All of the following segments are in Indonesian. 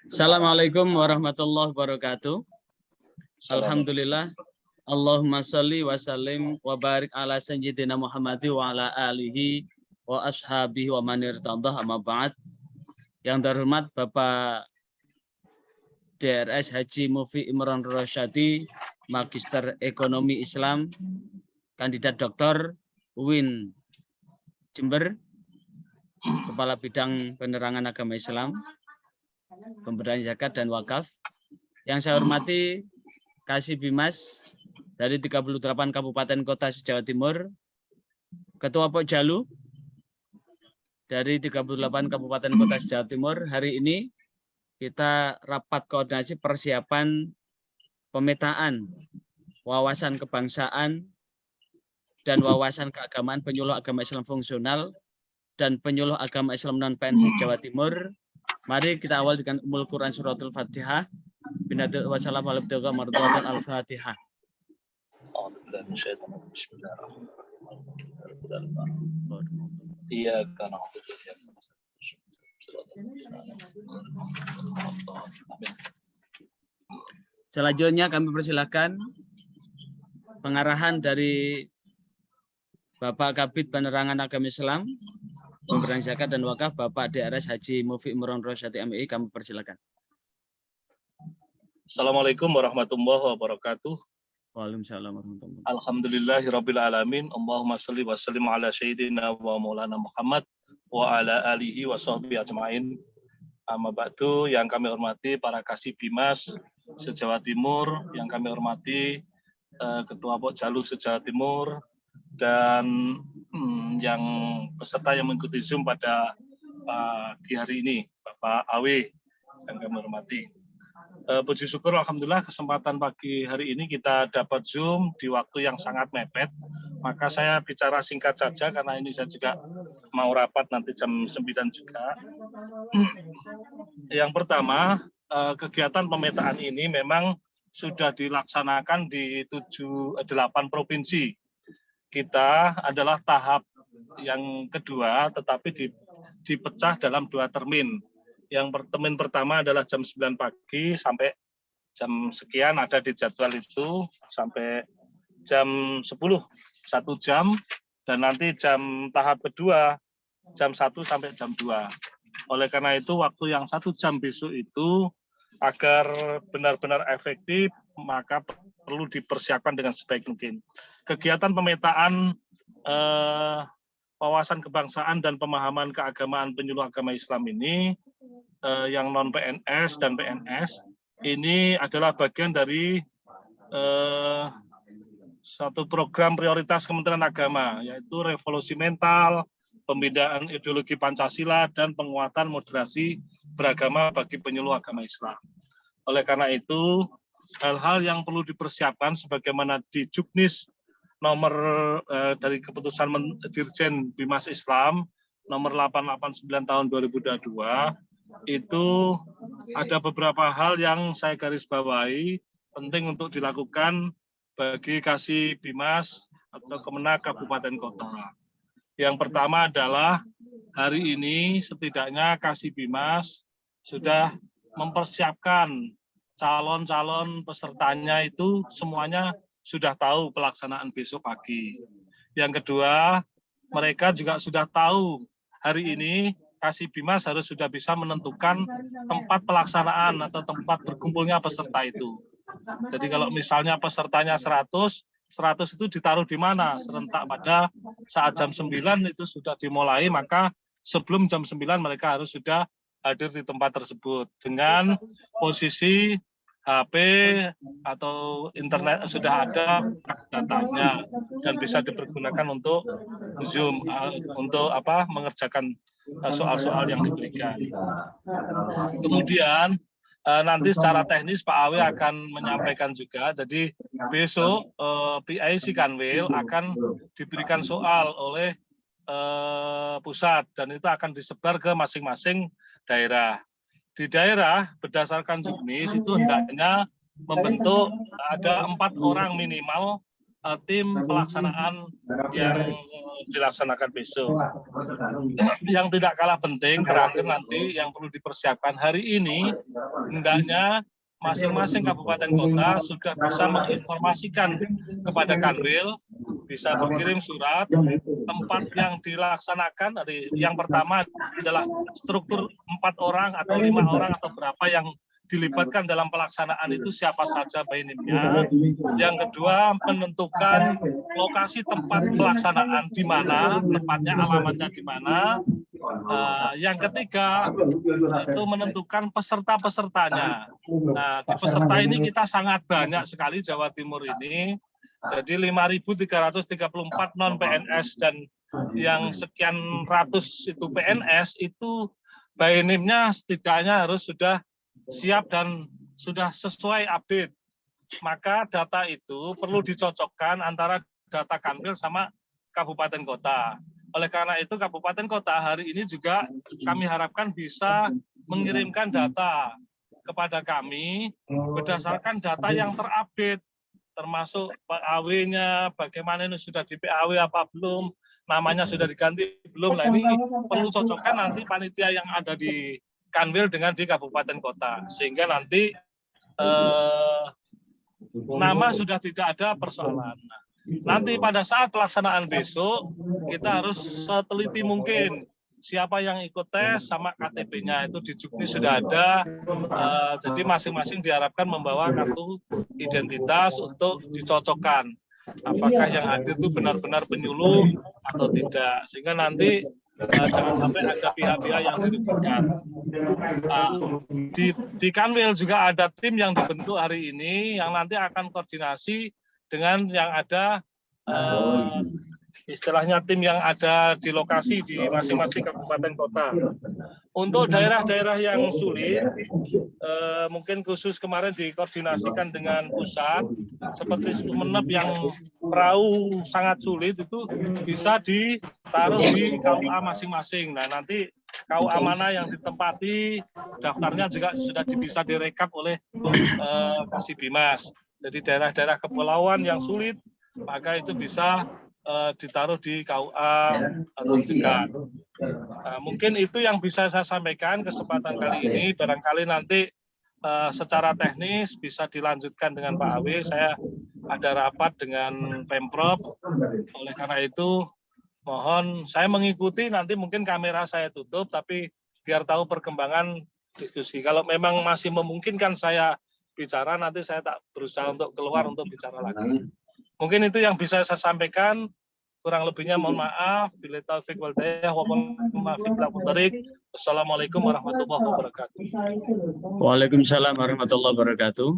Assalamualaikum warahmatullahi wabarakatuh. Alhamdulillah. Allahumma salli wa sallim wa barik ala sayyidina Muhammad wa ala alihi wa ashabihi wa man irtadah amma ba'd. Yang terhormat Bapak DRS Haji Mufi Imron Rosyadi, Magister Ekonomi Islam, Kandidat Doktor UIN Jember, Kepala Bidang Penerangan Agama Islam, Pemberdayaan Zakat dan Wakaf. Yang saya hormati Kasih Bimas dari 38 Kabupaten Kota se-Jawa Timur, Ketua Pokjalu dari 38 Kabupaten Kota se-Jawa Timur. Hari ini kita rapat koordinasi persiapan pemetaan wawasan kebangsaan dan wawasan keagamaan penyuluh agama Islam fungsional dan penyuluh agama Islam non-PNS Jawa Timur. Mari kita awal dengan Ummul Quran Suratul Fatihah. Binadil wassalam ala abdika marduatan al-Fatihah. Iya kan. Selanjutnya kami persilakan pengarahan dari Bapak Kabid Penerangan Agama Islam, Pemberdayaan Zakat dan Wakaf, Bapak DRS Haji Mufi Imron Rosyadi MI, kami persilakan. Assalamualaikum warahmatullahi wabarakatuh. Waalaikumsalam warahmatullahi wabarakatuh. Alhamdulillahirabbil alamin. Allahumma shalli wa sallim ala sayyidina wa maulana Muhammad wa ala alihi wa sahbihi ajmain. Amma ba'du, yang kami hormati para Kasih Bimas se-Jawa Timur, yang kami hormati Ketua Pokjalu se-Jawa Timur, dan yang peserta yang mengikuti Zoom pada pagi hari ini, Bapak Awe yang kami hormati. Puji syukur alhamdulillah kesempatan pagi hari ini kita dapat Zoom di waktu yang sangat mepet. Maka saya bicara singkat saja karena ini saya juga mau rapat nanti jam 9 juga. Yang pertama, kegiatan pemetaan ini memang sudah dilaksanakan di 8 provinsi. Kita adalah tahap yang kedua, tetapi dipecah dalam 2 termin. Yang termin pertama adalah jam 9 pagi sampai jam sekian ada di jadwal itu, sampai jam 10, 1 jam, dan nanti tahap kedua, jam 1 sampai jam 2. Oleh karena itu, waktu yang 1 jam besok itu, agar benar-benar efektif, maka perlu dipersiapkan dengan sebaik mungkin. Kegiatan pemetaan wawasan kebangsaan dan pemahaman keagamaan penyuluh agama Islam ini, yang non-PNS dan PNS, ini adalah bagian dari satu program prioritas Kementerian Agama, yaitu revolusi mental, pembinaan ideologi Pancasila, dan penguatan moderasi beragama bagi penyuluh agama Islam. Oleh karena itu, hal-hal yang perlu dipersiapkan sebagaimana di Juknis nomor dari keputusan Dirjen Bimas Islam nomor 889 tahun 2022, itu ada beberapa hal yang saya garis bawahi penting untuk dilakukan bagi Kasih Bimas atau Kemenak Kabupaten Kota. Yang pertama adalah hari ini setidaknya Kasih Bimas sudah mempersiapkan calon-calon pesertanya itu semuanya sudah tahu pelaksanaan besok pagi. Yang kedua, mereka juga sudah tahu hari ini Kasih Bimas harus sudah bisa menentukan tempat pelaksanaan atau tempat berkumpulnya peserta itu. Jadi kalau misalnya pesertanya 100 itu ditaruh di mana? Serentak pada saat jam 9 itu sudah dimulai, maka sebelum jam 9 mereka harus sudah hadir di tempat tersebut. Dengan posisi HP atau internet sudah ada datanya dan bisa dipergunakan untuk Zoom, untuk mengerjakan soal-soal yang diberikan. Kemudian nanti secara teknis Pak Awe akan menyampaikan juga. Jadi besok PIC Kanwil akan diberikan soal oleh pusat dan itu akan disebar ke masing-masing daerah. Di daerah berdasarkan Juknis itu hendaknya membentuk ada 4 orang minimal tim pelaksanaan yang dilaksanakan besok. Yang tidak kalah penting terakhir nanti yang perlu dipersiapkan hari ini, hendaknya masing-masing kabupaten kota sudah bisa menginformasikan kepada Kanwil, bisa berkirim surat tempat yang dilaksanakan. Yang pertama adalah struktur 4 orang atau 5 orang atau berapa yang dilibatkan dalam pelaksanaan itu, siapa saja bainimnya. Yang kedua, menentukan lokasi tempat pelaksanaan di mana, tempatnya, alamatnya di mana. Yang ketiga, itu menentukan peserta-pesertanya. Nah, di peserta ini kita sangat banyak sekali Jawa Timur ini. Jadi 5.334 non-PNS dan yang sekian ratus itu PNS, itu bainimnya setidaknya harus sudah siap dan sudah sesuai update. Maka data itu perlu dicocokkan antara data Kanwil sama kabupaten kota. Oleh karena itu kabupaten kota hari ini juga kami harapkan bisa mengirimkan data kepada kami berdasarkan data yang terupdate, termasuk PAW-nya, bagaimana ini sudah di PAW apa belum, namanya sudah diganti belum. Nah, ini perlu cocokkan nanti panitia yang ada di Kanwil dengan di kabupaten kota, sehingga nanti nama sudah tidak ada persoalan. Nanti pada saat pelaksanaan besok kita harus seteliti mungkin siapa yang ikut tes sama KTP-nya itu di Juknis sudah ada. Jadi masing-masing diharapkan membawa kartu identitas untuk dicocokkan apakah yang hadir itu benar-benar penyuluh atau tidak, sehingga nanti jangan sampai ada pihak-pihak yang dirugikan. Di Kanwil juga ada tim yang dibentuk hari ini yang nanti akan koordinasi dengan yang ada istilahnya tim yang ada di lokasi di masing-masing kabupaten kota. Untuk daerah-daerah yang sulit, mungkin khusus kemarin dikoordinasikan dengan pusat, seperti Sumeneb yang perahu sangat sulit, itu bisa ditaruh di KUA masing-masing. Nah, nanti KUA mana yang ditempati, daftarnya juga sudah bisa direkap oleh Kasibimas. Jadi daerah-daerah kepulauan yang sulit, maka itu bisa ditaruh di KUA atau dekat. Nah, mungkin itu yang bisa saya sampaikan kesempatan kali ini. Barangkali nanti secara teknis bisa dilanjutkan dengan Pak Awi. Saya ada rapat dengan Pemprov. Oleh karena itu, mohon saya mengikuti, nanti mungkin kamera saya tutup, tapi biar tahu perkembangan diskusi. Kalau memang masih memungkinkan saya bicara, nanti saya tak berusaha untuk keluar untuk bicara lagi. Mungkin itu yang bisa saya sampaikan. Kurang lebihnya mohon maaf. Bila taufik wal hidayah wa Wassalamualaikum warahmatullahi wabarakatuh. Waalaikumsalam warahmatullahi wabarakatuh.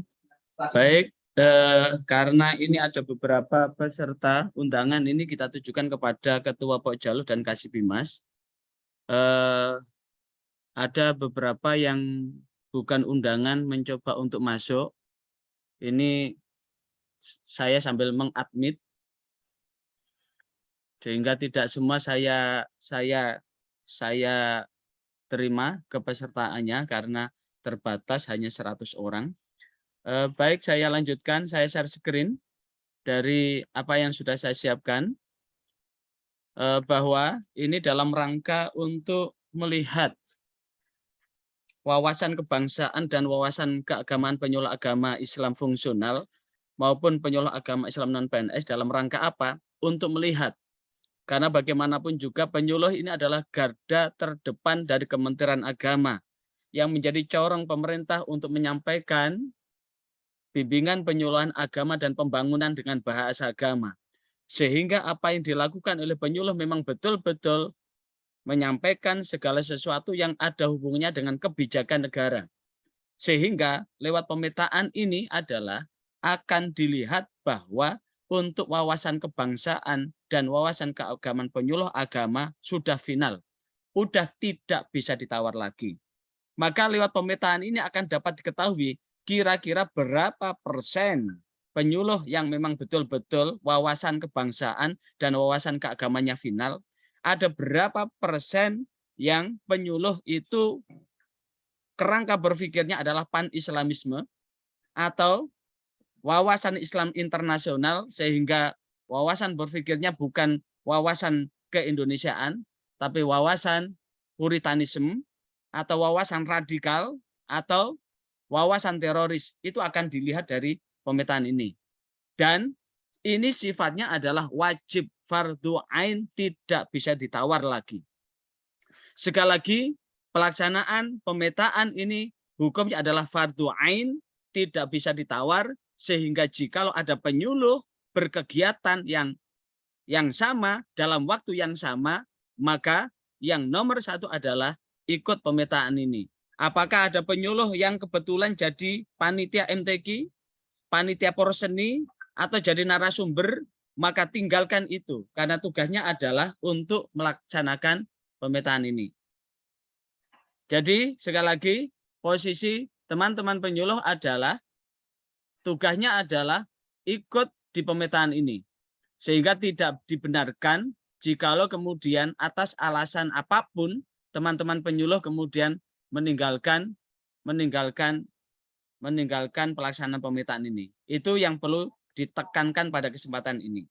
Baik, karena ini ada beberapa peserta undangan, ini kita tujukan kepada Ketua Pokjalu dan Kasibimas. Ada beberapa yang bukan undangan mencoba untuk masuk. Ini saya sambil mengadmit, sehingga tidak semua saya terima kepesertaannya karena terbatas hanya 100 orang. Baik, saya lanjutkan, saya share screen dari apa yang sudah saya siapkan, bahwa ini dalam rangka untuk melihat wawasan kebangsaan dan wawasan keagamaan penyuluh agama Islam fungsional maupun penyuluh agama Islam non-PNS dalam rangka apa? Untuk melihat, karena bagaimanapun juga penyuluh ini adalah garda terdepan dari Kementerian Agama yang menjadi corong pemerintah untuk menyampaikan bimbingan penyuluhan agama dan pembangunan dengan bahasa agama. Sehingga apa yang dilakukan oleh penyuluh memang betul-betul menyampaikan segala sesuatu yang ada hubungannya dengan kebijakan negara. Sehingga lewat pemetaan ini adalah akan dilihat bahwa untuk wawasan kebangsaan dan wawasan keagamaan penyuluh agama sudah final, sudah tidak bisa ditawar lagi. Maka lewat pemetaan ini akan dapat diketahui kira-kira berapa persen penyuluh yang memang betul-betul wawasan kebangsaan dan wawasan keagamannya final, ada berapa persen yang penyuluh itu kerangka berpikirnya adalah pan-islamisme atau wawasan Islam internasional, sehingga wawasan berpikirnya bukan wawasan keindonesiaan, tapi wawasan puritanisme atau wawasan radikal atau wawasan teroris, itu akan dilihat dari pemetaan ini. Dan ini sifatnya adalah wajib fardhu ain, tidak bisa ditawar lagi. Sekali lagi, pelaksanaan pemetaan ini hukumnya adalah fardhu ain, tidak bisa ditawar, sehingga jikalau ada penyuluh berkegiatan yang sama dalam waktu yang sama, maka yang nomor satu adalah ikut pemetaan ini. Apakah ada penyuluh yang kebetulan jadi panitia MTQ, panitia porseni, atau jadi narasumber, maka tinggalkan itu. Karena tugasnya adalah untuk melaksanakan pemetaan ini. Jadi sekali lagi, posisi teman-teman penyuluh adalah, tugasnya adalah ikut di pemetaan ini. Sehingga tidak dibenarkan jikalau kemudian atas alasan apapun, teman-teman penyuluh kemudian meninggalkan pelaksanaan pemetaan ini. Itu yang perlu ditekankan pada kesempatan ini.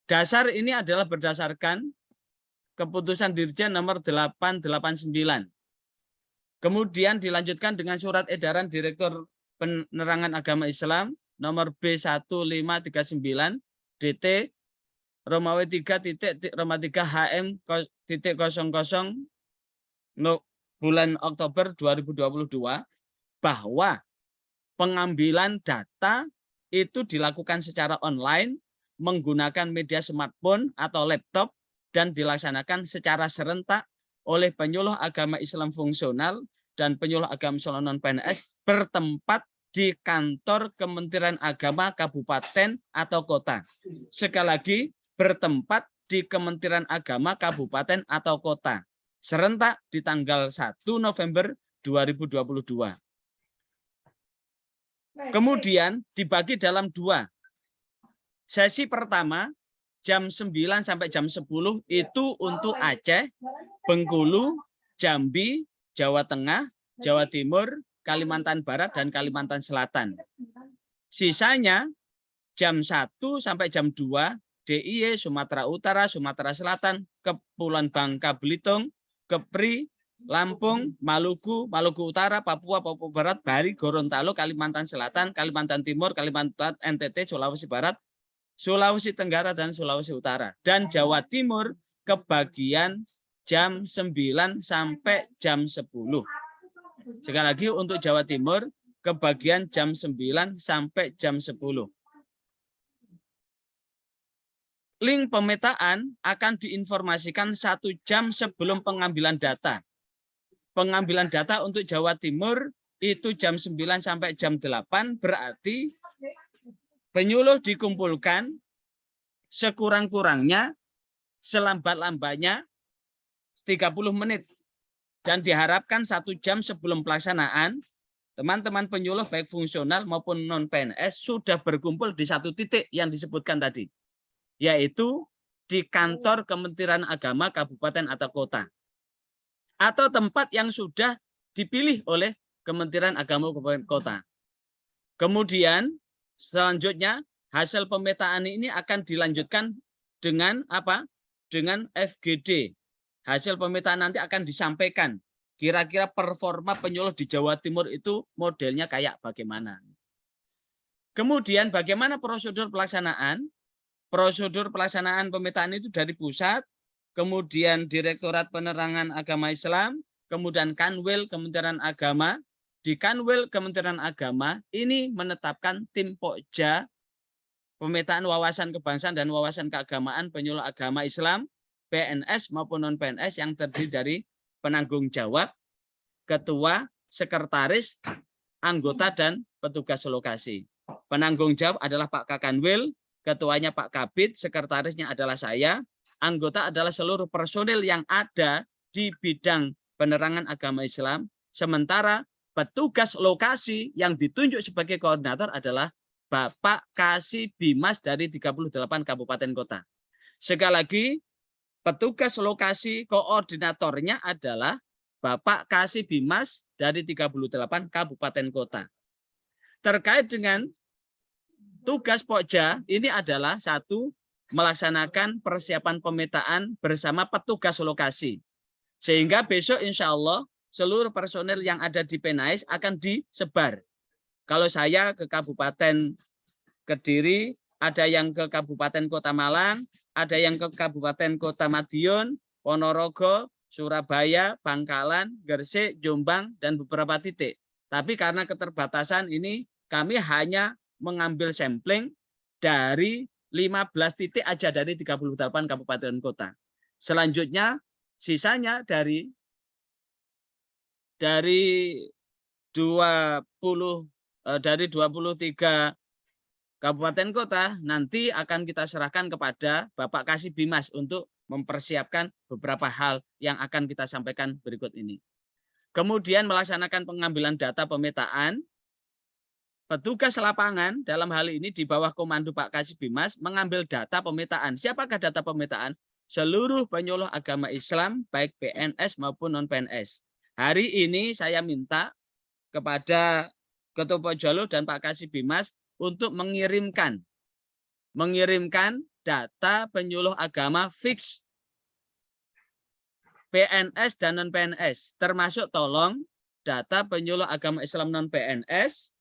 Dasar ini adalah berdasarkan keputusan Dirjen nomor 889. Kemudian dilanjutkan dengan surat edaran Direktur Penerangan Agama Islam nomor B1539 DT Romawi 3 Roma 3 HM 00 bulan Oktober 2022 bahwa pengambilan data itu dilakukan secara online menggunakan media smartphone atau laptop dan dilaksanakan secara serentak oleh penyuluh agama Islam fungsional dan penyuluh agama Islam non-PNS bertempat di kantor Kementerian Agama Kabupaten atau Kota. Sekali lagi, bertempat di Kementerian Agama Kabupaten atau Kota. Serentak di tanggal 1 November 2022. Kemudian dibagi dalam 2. Sesi pertama jam 9 sampai jam 10 itu untuk Aceh, Bengkulu, Jambi, Jawa Tengah, Jawa Timur, Kalimantan Barat, dan Kalimantan Selatan. Sisanya jam 1 sampai jam 2 DIY, Sumatera Utara, Sumatera Selatan, Kepulauan Bangka Belitung, Kepri, Lampung, Maluku, Maluku Utara, Papua, Papua Barat, Bali, Gorontalo, Kalimantan Selatan, Kalimantan Timur, Kalimantan NTT, Sulawesi Barat, Sulawesi Tenggara, dan Sulawesi Utara. Dan Jawa Timur kebagian jam 9 sampai jam 10. Sekali lagi untuk Jawa Timur kebagian jam 9 sampai jam 10. Link pemetaan akan diinformasikan 1 jam sebelum pengambilan data. Pengambilan data untuk Jawa Timur itu jam 9 sampai jam 8, berarti penyuluh dikumpulkan sekurang-kurangnya, selambat-lambatnya 30 menit. Dan diharapkan 1 jam sebelum pelaksanaan, teman-teman penyuluh baik fungsional maupun non-PNS sudah berkumpul di satu titik yang disebutkan tadi, yaitu di kantor Kementerian Agama Kabupaten atau Kota, atau tempat yang sudah dipilih oleh Kementerian Agama Kabupaten Kota. Kemudian selanjutnya hasil pemetaan ini akan dilanjutkan dengan apa? Dengan FGD. Hasil pemetaan nanti akan disampaikan. Kira-kira performa penyuluh di Jawa Timur itu modelnya kayak bagaimana. Kemudian bagaimana prosedur pelaksanaan? Prosedur pelaksanaan pemetaan itu dari pusat, kemudian Direktorat Penerangan Agama Islam, kemudian Kanwil Kementerian Agama. Di Kanwil Kementerian Agama ini menetapkan tim Pokja, pemetaan wawasan kebangsaan dan wawasan keagamaan penyuluh agama Islam, PNS maupun non-PNS yang terdiri dari penanggung jawab, ketua, sekretaris, anggota, dan petugas lokasi. Penanggung jawab adalah Pak Kakanwil, ketuanya Pak Kabid, sekretarisnya adalah saya, anggota adalah seluruh personil yang ada di bidang penerangan agama Islam, sementara petugas lokasi yang ditunjuk sebagai koordinator adalah Bapak Kasih Bimas dari 38 kabupaten kota. Sekali lagi, petugas lokasi koordinatornya adalah Bapak Kasih Bimas dari 38 kabupaten kota. Terkait dengan tugas Pokja, ini adalah 1, melaksanakan persiapan pemetaan bersama petugas lokasi. Sehingga besok insya Allah seluruh personil yang ada di Penais akan disebar. Kalau saya ke Kabupaten Kediri, ada yang ke Kabupaten Kota Malang, ada yang ke Kabupaten Kota Madiun, Ponorogo, Surabaya, Bangkalan, Gresik, Jombang, dan beberapa titik. Tapi karena keterbatasan ini, kami hanya mengambil sampling dari 15 titik aja dari 38 kabupaten kota. Selanjutnya, sisanya dari 23 kabupaten kota nanti akan kita serahkan kepada Bapak Kasih Bimas untuk mempersiapkan beberapa hal yang akan kita sampaikan berikut ini. Kemudian melaksanakan pengambilan data pemetaan. Petugas lapangan dalam hal ini di bawah komando Pak Kasih Bimas mengambil data pemetaan. Siapakah data pemetaan? Seluruh penyuluh agama Islam baik PNS maupun non-PNS. Hari ini saya minta kepada Ketua Pojalo dan Pak Kasih Bimas untuk mengirimkan data penyuluh agama fix PNS dan non-PNS, termasuk tolong data penyuluh agama Islam non-PNS,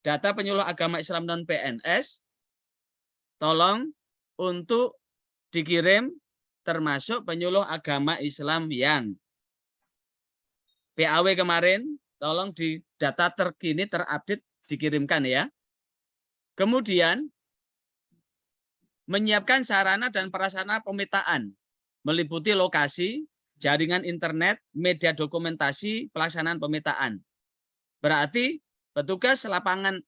data penyuluh agama Islam non-PNS, tolong untuk dikirim termasuk penyuluh agama Islam yang PAW kemarin, tolong di data terkini terupdate dikirimkan ya. Kemudian menyiapkan sarana dan prasarana pemetaan, meliputi lokasi, jaringan internet, media dokumentasi, pelaksanaan pemetaan. Berarti petugas lapangan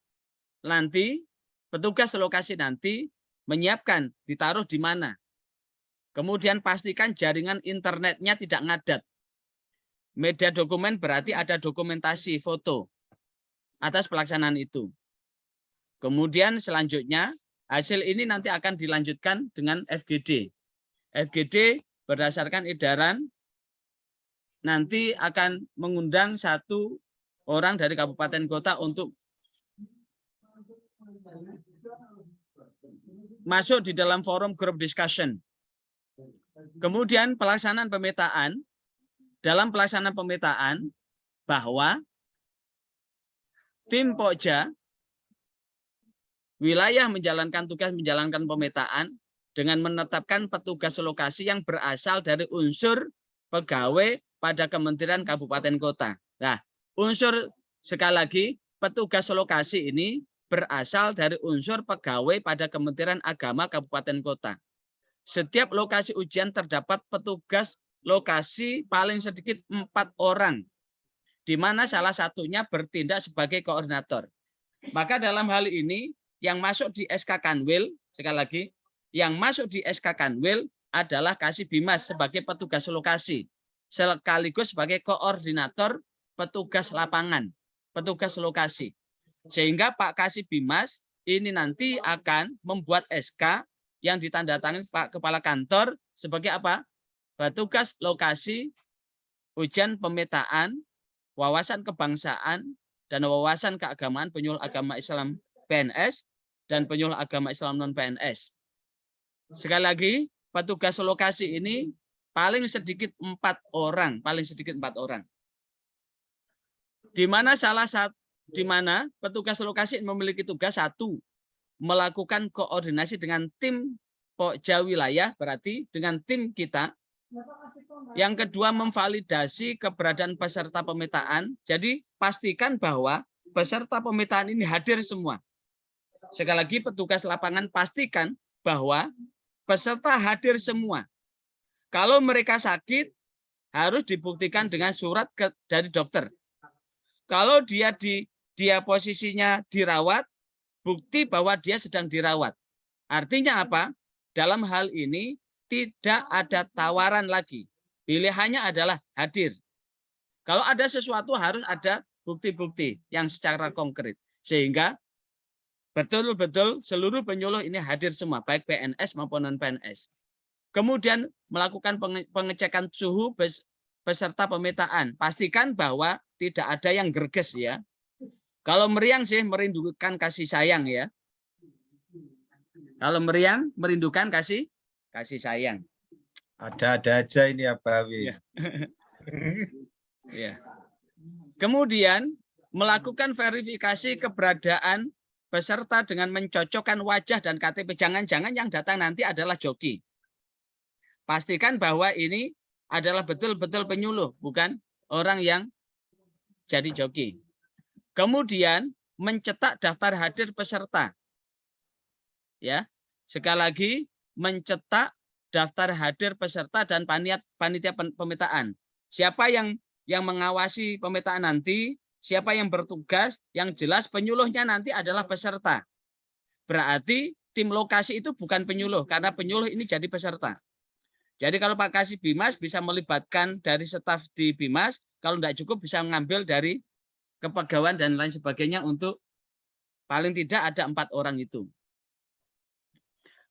nanti, petugas lokasi nanti menyiapkan ditaruh di mana. Kemudian pastikan jaringan internetnya tidak ngadat. Media dokumen berarti ada dokumentasi foto atas pelaksanaan itu. Kemudian selanjutnya hasil ini nanti akan dilanjutkan dengan FGD. FGD berdasarkan edaran nanti akan mengundang 1 orang dari kabupaten kota untuk masuk di dalam forum group discussion. Kemudian pelaksanaan pemetaan, dalam pelaksanaan pemetaan bahwa tim Pokja wilayah menjalankan tugas menjalankan pemetaan dengan menetapkan petugas lokasi yang berasal dari unsur pegawai pada kementerian kabupaten kota. Nah, unsur sekali lagi petugas lokasi ini berasal dari unsur pegawai pada Kementerian Agama kabupaten kota. Setiap lokasi ujian terdapat petugas lokasi paling sedikit 4 orang, di mana salah satunya bertindak sebagai koordinator. Maka dalam hal ini yang masuk di SK Kanwil, sekali lagi, yang masuk di SK Kanwil adalah Kasih Bimas sebagai petugas lokasi, sekaligus sebagai koordinator petugas lapangan, petugas lokasi. Sehingga Pak Kasih Bimas ini nanti akan membuat SK yang ditandatangani Pak Kepala Kantor sebagai apa? Petugas lokasi, ujian pemetaan, wawasan kebangsaan, dan wawasan keagamaan penyuluh agama Islam PNS dan penyuluh agama Islam non-PNS. Sekali lagi, petugas lokasi ini paling sedikit 4 orang, paling sedikit 4 orang. Di mana petugas lokasi memiliki tugas 1, melakukan koordinasi dengan tim Pokja wilayah, berarti dengan tim kita. Yang kedua, memvalidasi keberadaan peserta pemetaan. Jadi pastikan bahwa peserta pemetaan ini hadir semua. Sekali lagi, petugas lapangan pastikan bahwa peserta hadir semua. Kalau mereka sakit, harus dibuktikan dengan surat dari dokter. Kalau dia posisinya dirawat, bukti bahwa dia sedang dirawat. Artinya apa? Dalam hal ini tidak ada tawaran lagi. Pilihannya adalah hadir. Kalau ada sesuatu harus ada bukti-bukti yang secara konkret. Sehingga betul-betul seluruh penyuluh ini hadir semua, baik PNS maupun non-PNS. Kemudian melakukan pengecekan suhu peserta pemetaan. Pastikan bahwa tidak ada yang gerges ya. Kalau meriang sih merindukan kasih sayang ya. Kalau meriang, merindukan kasih sayang. Ada-ada aja ini ya, Pak Awi. Ya. Ya. Kemudian melakukan verifikasi keberadaan peserta dengan mencocokkan wajah dan KTP. Jangan-jangan yang datang nanti adalah joki. Pastikan bahwa ini adalah betul-betul penyuluh, bukan orang yang jadi joki. Kemudian mencetak daftar hadir peserta. Ya, sekali lagi mencetak daftar hadir peserta dan panitia pemetaan. Siapa yang mengawasi pemetaan nanti, siapa yang bertugas, yang jelas penyuluhnya nanti adalah peserta. Berarti tim lokasi itu bukan penyuluh, karena penyuluh ini jadi peserta. Jadi kalau Pak Kasih Bimas bisa melibatkan dari staf di Bimas, kalau tidak cukup bisa mengambil dari kepegawaian dan lain sebagainya untuk paling tidak ada 4 orang itu.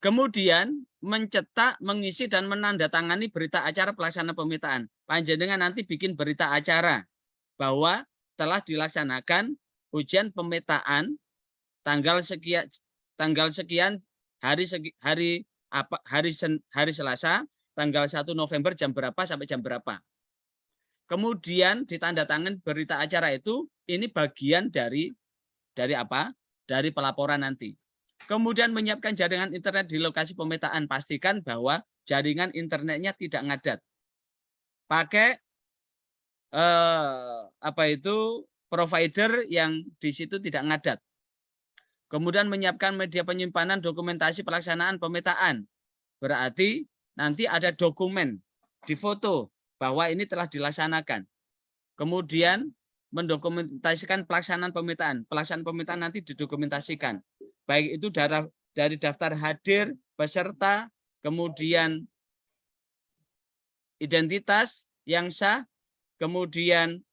Kemudian mencetak, mengisi dan menandatangani berita acara pelaksanaan pemetaan. Panjenengan nanti bikin berita acara bahwa telah dilaksanakan ujian pemetaan tanggal sekian hari Selasa tanggal 1 November jam berapa sampai jam berapa. Kemudian ditandatangani berita acara itu, ini bagian dari apa? Dari pelaporan nanti. Kemudian menyiapkan jaringan internet di lokasi pemetaan. Pastikan bahwa jaringan internetnya tidak ngadat. Pakai provider yang di situ tidak ngadat. Kemudian menyiapkan media penyimpanan dokumentasi pelaksanaan pemetaan. Berarti nanti ada dokumen di foto bahwa ini telah dilaksanakan. Kemudian mendokumentasikan pelaksanaan pemetaan. Pelaksanaan pemetaan nanti didokumentasikan. Baik itu dari daftar hadir, peserta, kemudian identitas yang sah, kemudian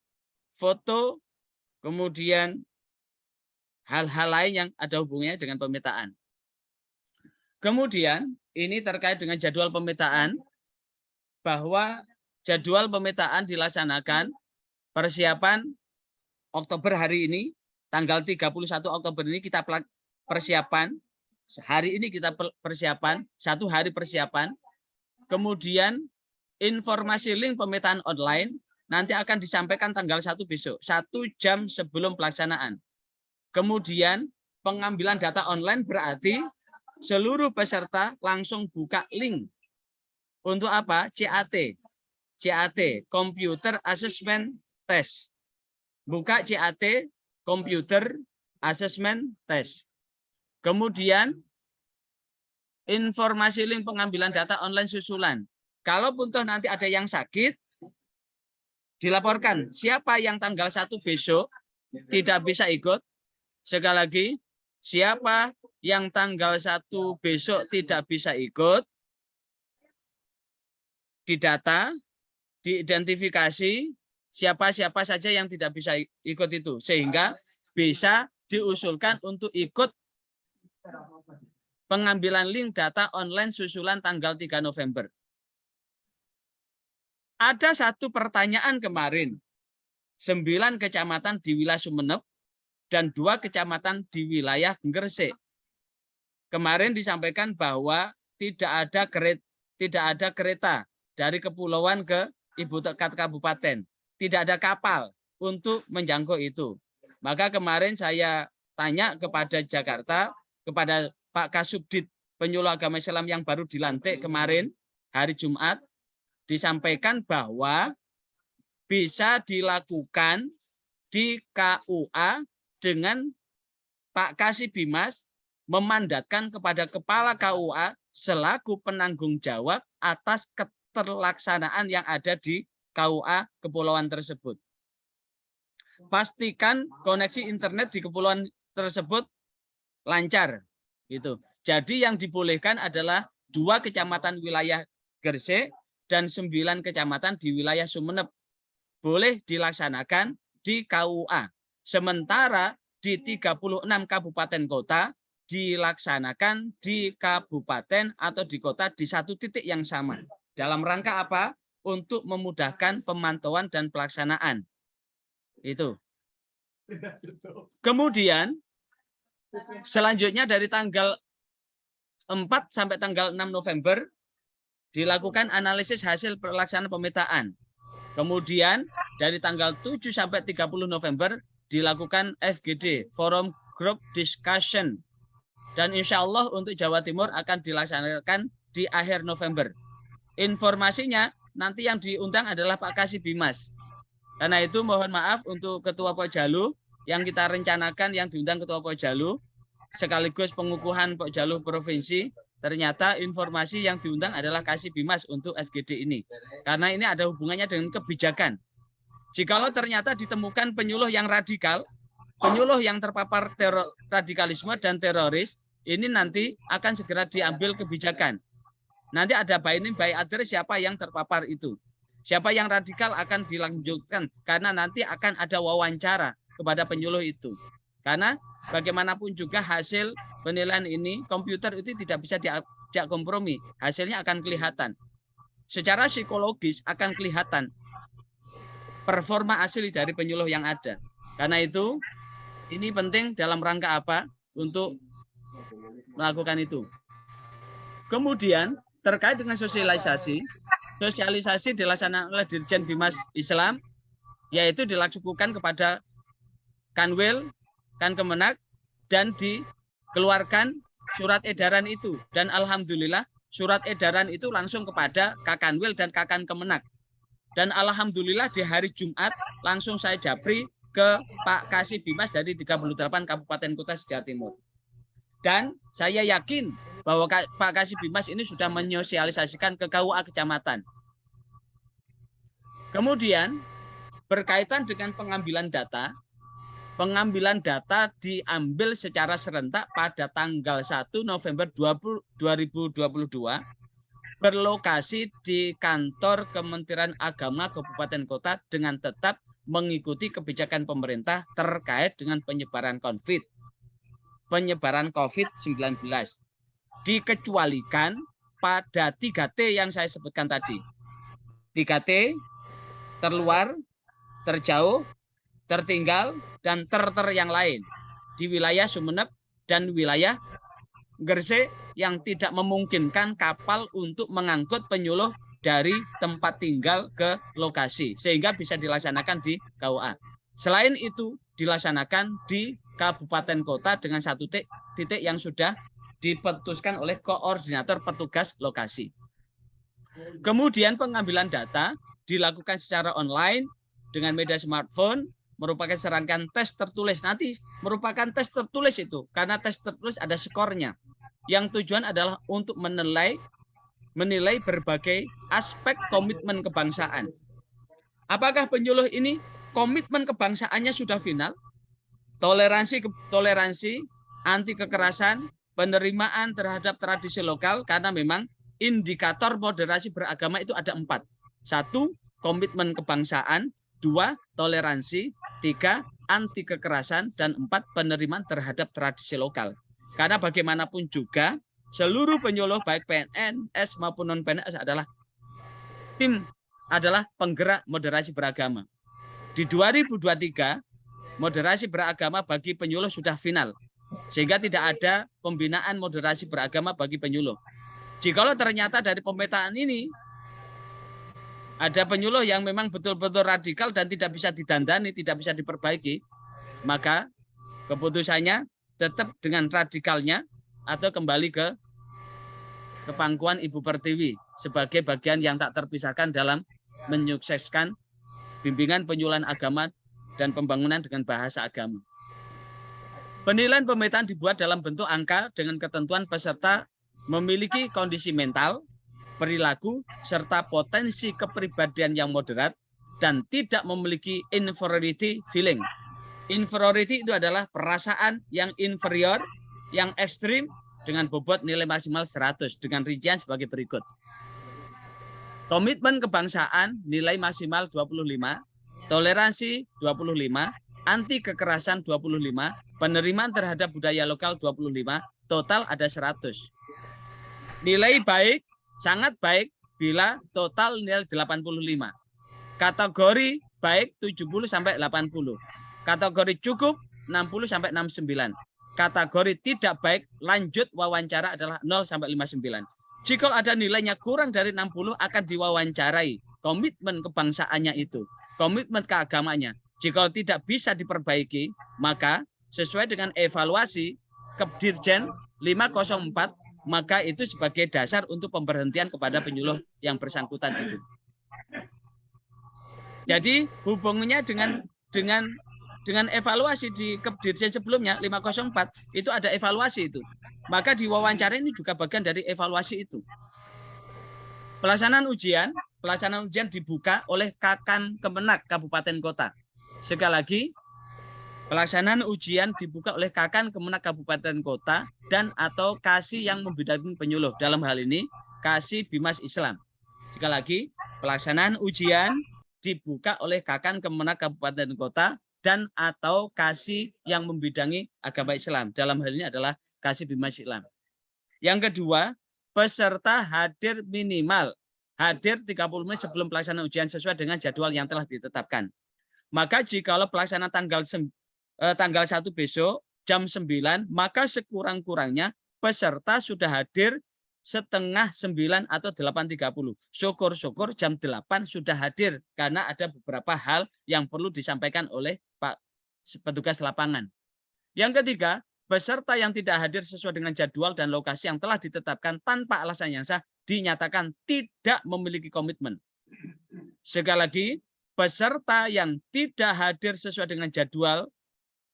foto, kemudian hal-hal lain yang ada hubungannya dengan pemetaan. Kemudian ini terkait dengan jadwal pemetaan, bahwa jadwal pemetaan dilaksanakan persiapan Oktober hari ini, tanggal 31 Oktober ini kita persiapan, hari ini kita persiapan, 1 hari persiapan. Kemudian informasi link pemetaan online nanti akan disampaikan tanggal 1 besok, 1 jam sebelum pelaksanaan. Kemudian pengambilan data online berarti seluruh peserta langsung buka link. Untuk apa? CAT, Computer Assessment Test. Buka CAT, Computer Assessment Test. Kemudian informasi link pengambilan data online susulan. Kalaupun toh nanti ada yang sakit, dilaporkan siapa yang tanggal 1 besok tidak bisa ikut. Sekali lagi, siapa yang tanggal 1 besok tidak bisa ikut, didata, diidentifikasi siapa-siapa saja yang tidak bisa ikut itu. Sehingga bisa diusulkan untuk ikut pengambilan link data online susulan tanggal 3 November. Ada 1 pertanyaan kemarin. 9 kecamatan di wilayah Sumeneb dan 2 kecamatan di wilayah Gresik. Kemarin disampaikan bahwa tidak ada kereta dari kepulauan ke ibu kota kabupaten. Tidak ada kapal untuk menjangkau itu. Maka kemarin saya tanya kepada Jakarta, kepada Pak Kasubdit Penyuluh Agama Islam yang baru dilantik kemarin, hari Jumat, disampaikan bahwa bisa dilakukan di KUA dengan Pak Kasih Bimas memandatkan kepada Kepala KUA selaku penanggung jawab atas keterlaksanaan yang ada di KUA kepulauan tersebut. Pastikan koneksi internet di kepulauan tersebut lancar. Gitu. Jadi yang dibolehkan adalah 2 kecamatan wilayah Gresik dan 9 kecamatan di wilayah Sumeneb. Boleh dilaksanakan di KUA. Sementara di 36 kabupaten kota dilaksanakan di kabupaten atau di kota di 1 titik yang sama. Dalam rangka apa? Untuk memudahkan pemantauan dan pelaksanaan. Itu. Kemudian selanjutnya dari tanggal 4 sampai tanggal 6 November dilakukan analisis hasil pelaksanaan pemetaan. Kemudian dari tanggal 7 sampai 30 November dilakukan FGD, Forum Group Discussion. Dan insya Allah untuk Jawa Timur akan dilaksanakan di akhir November. Informasinya nanti yang diundang adalah Pak Kasih Bimas. Karena itu mohon maaf untuk Ketua Pokjalu yang kita rencanakan yang diundang Ketua Pokjalu sekaligus pengukuhan Pokjalu Provinsi, ternyata informasi yang diundang adalah Kasih Bimas untuk FGD ini. Karena ini ada hubungannya dengan kebijakan. Jikalau ternyata ditemukan penyuluh yang radikal, penyuluh yang terpapar radikalisme dan teroris, ini nanti akan segera diambil kebijakan. Nanti ada by name by address siapa yang terpapar itu. Siapa yang radikal akan dilanjutkan karena nanti akan ada wawancara kepada penyuluh itu. Karena bagaimanapun juga hasil penilaian ini komputer itu tidak bisa diajak kompromi. Hasilnya akan kelihatan. Secara psikologis akan kelihatan performa asli dari penyuluh yang ada. Karena itu ini penting dalam rangka apa untuk melakukan itu. Kemudian terkait dengan sosialisasi dilaksanakan oleh Dirjen Bimas Islam, yaitu dilakukan kepada Kanwil, Kankemenak, dan dikeluarkan surat edaran itu. Dan alhamdulillah surat edaran itu langsung kepada Kakanwil dan Kakankemenak. Dan alhamdulillah di hari Jumat langsung saya japri ke Pak Kasih Bimas dari 38 kabupaten kota se-Jawa Timur. Dan saya yakin bahwa Pak Kasih Bimas ini sudah menyosialisasikan ke KUA kecamatan. Kemudian berkaitan dengan pengambilan data diambil secara serentak pada tanggal 1 November 2022 berlokasi di kantor Kementerian Agama Kabupaten Kota dengan tetap mengikuti kebijakan pemerintah terkait dengan penyebaran COVID-19. Dikecualikan pada 3T yang saya sebutkan tadi. 3T, terluar, terjauh, tertinggal, dan ter yang lain. Di wilayah Sumeneb dan wilayah Gresik yang tidak memungkinkan kapal untuk mengangkut penyuluh dari tempat tinggal ke lokasi. Sehingga bisa dilaksanakan di KUA. Selain itu, dilaksanakan di kabupaten kota dengan satu titik yang sudah diputuskan oleh koordinator petugas lokasi. Kemudian pengambilan data dilakukan secara online dengan media smartphone, merupakan serangkaian tes tertulis. Nanti merupakan tes tertulis itu, karena tes tertulis ada skornya. Yang tujuan adalah untuk menilai berbagai aspek komitmen kebangsaan. Apakah penyuluh ini komitmen kebangsaannya sudah final? Toleransi, anti kekerasan, penerimaan terhadap tradisi lokal, karena memang indikator moderasi beragama itu ada 4. 1, komitmen kebangsaan. 2, toleransi. 3, anti kekerasan. Dan 4, penerimaan terhadap tradisi lokal. Karena bagaimanapun juga, seluruh penyuluh baik PNS maupun non-PNS adalah penggerak moderasi beragama. Di 2023, moderasi beragama bagi penyuluh sudah final. Sehingga tidak ada pembinaan moderasi beragama bagi penyuluh. Jikalau ternyata dari pemetaan ini ada penyuluh yang memang betul-betul radikal dan tidak bisa didandani, tidak bisa diperbaiki, maka keputusannya tetap dengan radikalnya atau kembali ke pangkuan Ibu Pertiwi sebagai bagian yang tak terpisahkan dalam menyukseskan bimbingan penyuluhan agama dan pembangunan dengan bahasa agama. Penilaian pemetaan dibuat dalam bentuk angka dengan ketentuan peserta memiliki kondisi mental, perilaku, serta potensi kepribadian yang moderat dan tidak memiliki inferiority feeling. Inferiority itu adalah perasaan yang inferior, yang ekstrim dengan bobot nilai maksimal 100 dengan rincian sebagai berikut. Komitmen kebangsaan nilai maksimal 25, toleransi 25, anti kekerasan 25, penerimaan terhadap budaya lokal 25, total ada 100. Nilai baik, sangat baik bila total nilai 85. Kategori baik 70 sampai 80. Kategori cukup 60 sampai 69. kategori tidak baik, lanjut wawancara adalah 0 sampai 59. Jika ada nilainya kurang dari 60 akan diwawancarai komitmen kebangsaannya itu, komitmen keagamanya. Jika tidak bisa diperbaiki, maka sesuai dengan evaluasi Kepdirjen 504, maka itu sebagai dasar untuk pemberhentian kepada penyuluh yang bersangkutan itu. Jadi hubungannya dengan evaluasi di Kepdirjen sebelumnya 504 itu ada evaluasi itu. Maka di wawancara ini juga bagian dari evaluasi itu. Pelaksanaan ujian dibuka oleh Kakan Kemenak Kabupaten Kota. Sekali lagi, pelaksanaan ujian dibuka oleh Kakan Kemenak Kabupaten Kota dan atau KASI yang membidangi penyuluh. Dalam hal ini, KASI Bimas Islam. Sekali lagi, pelaksanaan ujian dibuka oleh Kakan Kemenak Kabupaten Kota dan atau KASI yang membidangi agama Islam. Dalam hal ini adalah KASI Bimas Islam. Yang kedua, peserta hadir 30 menit sebelum pelaksanaan ujian sesuai dengan jadwal yang telah ditetapkan. Maka jikalau pelaksanaan tanggal 1 besok jam 9, maka sekurang-kurangnya peserta sudah hadir setengah 9 atau 8.30. Syukur-syukur jam 8 sudah hadir karena ada beberapa hal yang perlu disampaikan oleh Pak petugas lapangan. Yang ketiga, peserta yang tidak hadir sesuai dengan jadwal dan lokasi yang telah ditetapkan tanpa alasan yang sah dinyatakan tidak memiliki komitmen. Sekali lagi, peserta yang tidak hadir sesuai dengan jadwal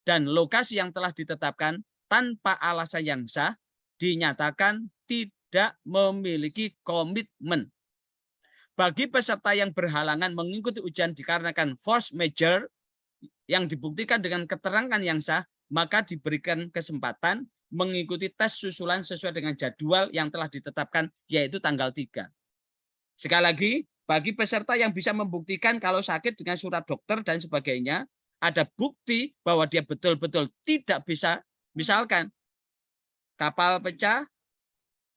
dan lokasi yang telah ditetapkan tanpa alasan yang sah dinyatakan tidak memiliki komitmen. Bagi peserta yang berhalangan mengikuti ujian dikarenakan force majeure yang dibuktikan dengan keterangan yang sah, maka diberikan kesempatan mengikuti tes susulan sesuai dengan jadwal yang telah ditetapkan, yaitu tanggal 3. Sekali lagi, bagi peserta yang bisa membuktikan kalau sakit dengan surat dokter dan sebagainya, ada bukti bahwa dia betul-betul tidak bisa, misalkan kapal pecah,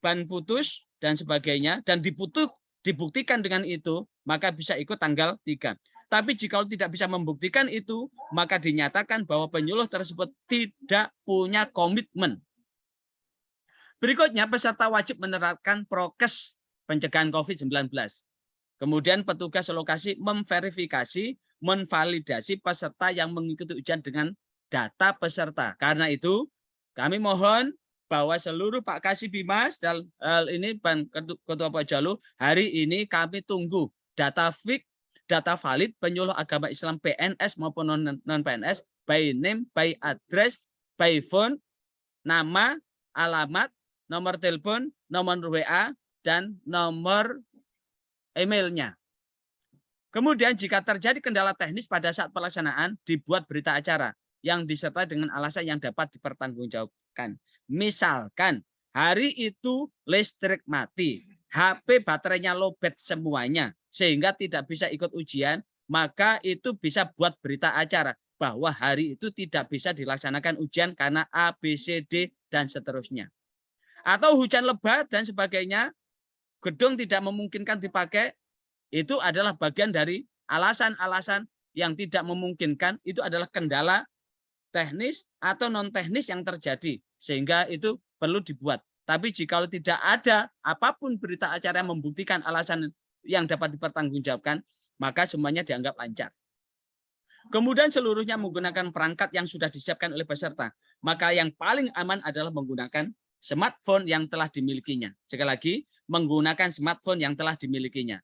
ban putus, dan sebagainya, dan dibuktikan dengan itu, maka bisa ikut tanggal 3. Tapi jika tidak bisa membuktikan itu, maka dinyatakan bahwa penyuluh tersebut tidak punya komitmen. Berikutnya, peserta wajib menerapkan prokes pencegahan COVID-19. Kemudian petugas lokasi memverifikasi, menvalidasi peserta yang mengikuti ujian dengan data peserta. Karena itu, kami mohon bahwa seluruh Pak Kasih Bimas dan ini Ketua Pak Jalu, hari ini kami tunggu data fix, data valid penyuluh agama Islam PNS maupun non-PNS, by name, by address, by phone, nama, alamat, nomor telepon, nomor WA, dan nomor emailnya. Kemudian jika terjadi kendala teknis pada saat pelaksanaan, dibuat berita acara yang disertai dengan alasan yang dapat dipertanggungjawabkan. Misalkan hari itu listrik mati, HP baterainya lowbat semuanya, sehingga tidak bisa ikut ujian, maka itu bisa buat berita acara bahwa hari itu tidak bisa dilaksanakan ujian karena A, B, C, D, dan seterusnya. Atau hujan lebat dan sebagainya, gedung tidak memungkinkan dipakai, itu adalah bagian dari alasan-alasan yang tidak memungkinkan, itu adalah kendala teknis atau non-teknis yang terjadi, sehingga itu perlu dibuat. Tapi jika tidak ada apapun berita acara yang membuktikan alasan yang dapat dipertanggungjawabkan, maka semuanya dianggap lancar. Kemudian seluruhnya menggunakan perangkat yang sudah disiapkan oleh peserta. Maka yang paling aman adalah menggunakan smartphone yang telah dimilikinya. Sekali lagi, menggunakan smartphone yang telah dimilikinya.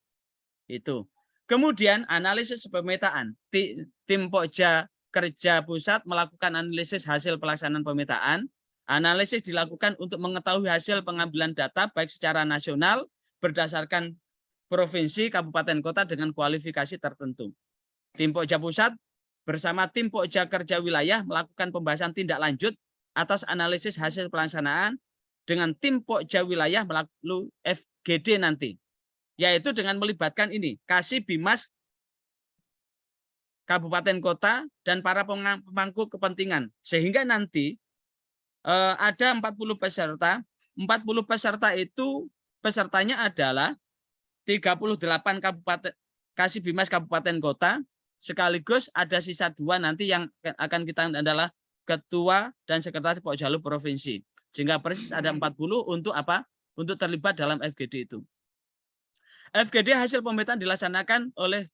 Itu. Kemudian analisis pemetaan. Tim Pokja Kerja Pusat melakukan analisis hasil pelaksanaan pemetaan. Analisis dilakukan untuk mengetahui hasil pengambilan data baik secara nasional berdasarkan provinsi, kabupaten, kota dengan kualifikasi tertentu. Tim Pokja Pusat bersama tim Pokja Kerja Wilayah melakukan pembahasan tindak lanjut atas analisis hasil pelaksanaan dengan tim Pokja Wilayah melalui FGD nanti, yaitu dengan melibatkan ini Kasih Bimas Kabupaten Kota dan para pemangku kepentingan, sehingga nanti ada 40 peserta. 40 peserta itu pesertanya adalah 38 kabupaten Kasih Bimas Kabupaten Kota, sekaligus ada sisa 2 nanti yang akan kita adalah ketua dan sekretaris Pokjalu provinsi. Sehingga persis ada 40 untuk apa? Untuk terlibat dalam FGD itu. FGD hasil pemetaan dilaksanakan oleh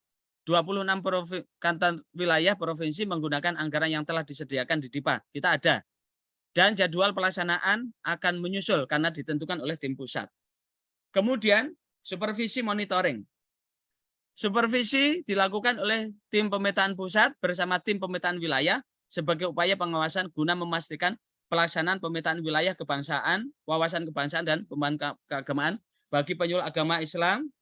26 kantor wilayah provinsi menggunakan anggaran yang telah disediakan di DIPA. Kita ada. Dan jadwal pelaksanaan akan menyusul karena ditentukan oleh tim pusat. Kemudian supervisi monitoring. Supervisi dilakukan oleh tim pemetaan pusat bersama tim pemetaan wilayah sebagai upaya pengawasan guna memastikan pelaksanaan pemetaan wilayah kebangsaan, wawasan kebangsaan dan pemahaman keagamaan bagi penyuluh agama Islam,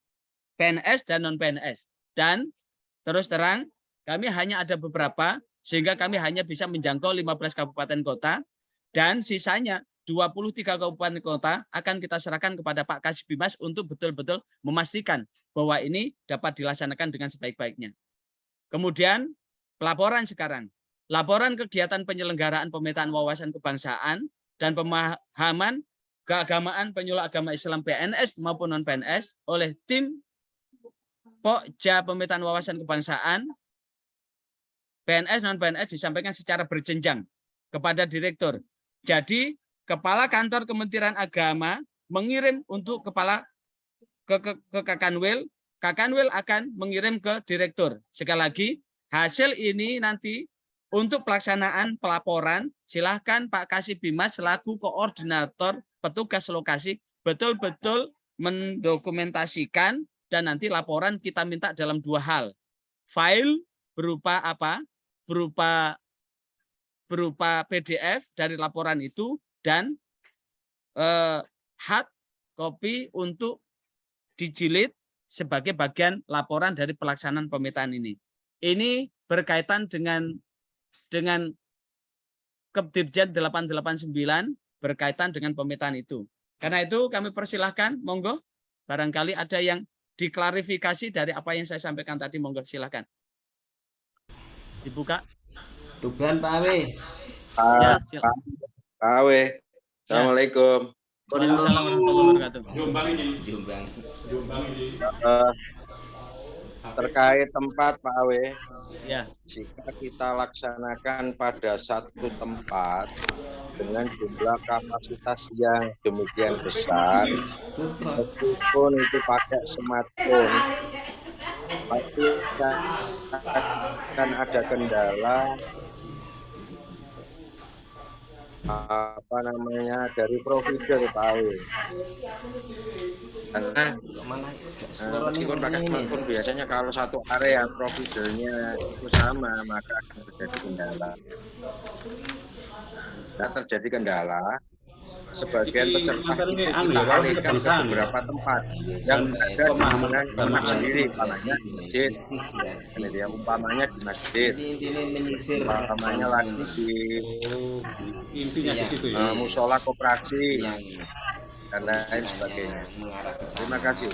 PNS dan non-PNS. Dan terus terang, kami hanya ada beberapa sehingga kami hanya bisa menjangkau 15 kabupaten kota dan sisanya 23 kabupaten kota akan kita serahkan kepada Pak Kasbimas untuk betul-betul memastikan bahwa ini dapat dilaksanakan dengan sebaik-baiknya. Kemudian pelaporan sekarang. Laporan kegiatan penyelenggaraan pemetaan wawasan kebangsaan dan pemahaman keagamaan penyuluh agama Islam PNS maupun non-PNS oleh tim Pokja pemetaan wawasan kebangsaan PNS non-PNS disampaikan secara berjenjang kepada direktur. Jadi Kepala Kantor Kementerian Agama mengirim untuk kepala ke Kakanwil, Kakanwil akan mengirim ke direktur. Sekali lagi, hasil ini nanti untuk pelaksanaan pelaporan, silahkan Pak Kasbimas selaku koordinator petugas lokasi betul-betul mendokumentasikan dan nanti laporan kita minta dalam 2 hal. File berupa apa? Berupa PDF dari laporan itu dan hard copy untuk dijilid sebagai bagian laporan dari pelaksanaan pemetaan ini. Ini berkaitan dengan Kepdirjen 889 berkaitan dengan pemetaan itu. Karena itu kami persilahkan, monggo, barangkali ada yang diklarifikasi dari apa yang saya sampaikan tadi, monggo silahkan. Dibuka. Tuban Pak Awe. Ya, Pak Awe. Assalamualaikum. Waalaikumsalam warahmatullahi wabarakatuh. Jombang. Terkait tempat Pak Awe, Ya. jika kita laksanakan pada satu tempat dengan jumlah kapasitas yang demikian besar, meskipun itu pakai smartphone, pasti akan ada kendala dari provider Pak Awe. Karena meskipun pakai smartphone biasanya kalau satu area providernya itu sama maka akan terjadi kendala. Terjadi kendala, sebagian peserta itu kita alihkan ke beberapa tempat yang ada di Kemenak sendiri, umpamanya di masjid, umpamanya di masjid, umpamanya lagi di musola koperasi dan lain sebagainya. Terima kasih.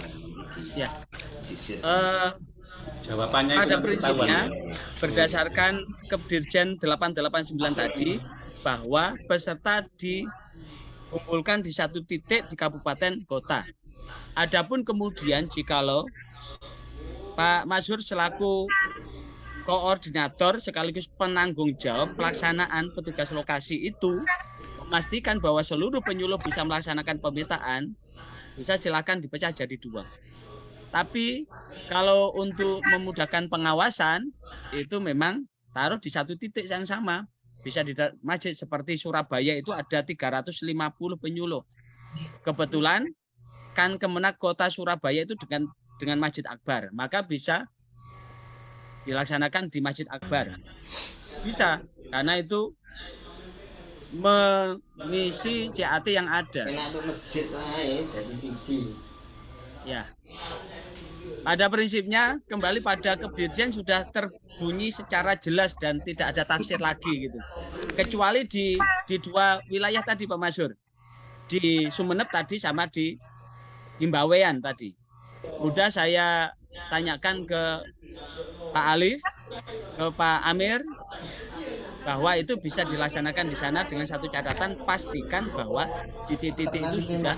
Ya. Jawabannya pada prinsipnya berdasarkan Kepdirjen 889 tadi bahwa peserta dikumpulkan di satu titik di kabupaten kota. Adapun kemudian jikalau Pak Mazhur selaku koordinator sekaligus penanggung jawab pelaksanaan petugas lokasi itu memastikan bahwa seluruh penyuluh bisa melaksanakan pemetaan, bisa silakan dipecah jadi 2. Tapi kalau untuk memudahkan pengawasan itu memang taruh di satu titik yang sama. Bisa di masjid seperti Surabaya itu ada 350 penyuluh. Kebetulan kan Kemenak Kota Surabaya itu dengan Masjid Akbar, maka bisa dilaksanakan di Masjid Akbar. Bisa, karena itu mengisi CAT yang ada. Ya. Pada prinsipnya kembali pada Kepdirjen sudah terbunyi secara jelas dan tidak ada tafsir lagi gitu. Kecuali di 2 wilayah tadi Pak Mazhur. Di Sumeneb tadi sama di Himbawean tadi. Udah saya tanyakan ke Pak Alif, ke Pak Amir bahwa itu bisa dilaksanakan di sana dengan satu catatan, pastikan bahwa titik-titik itu sudah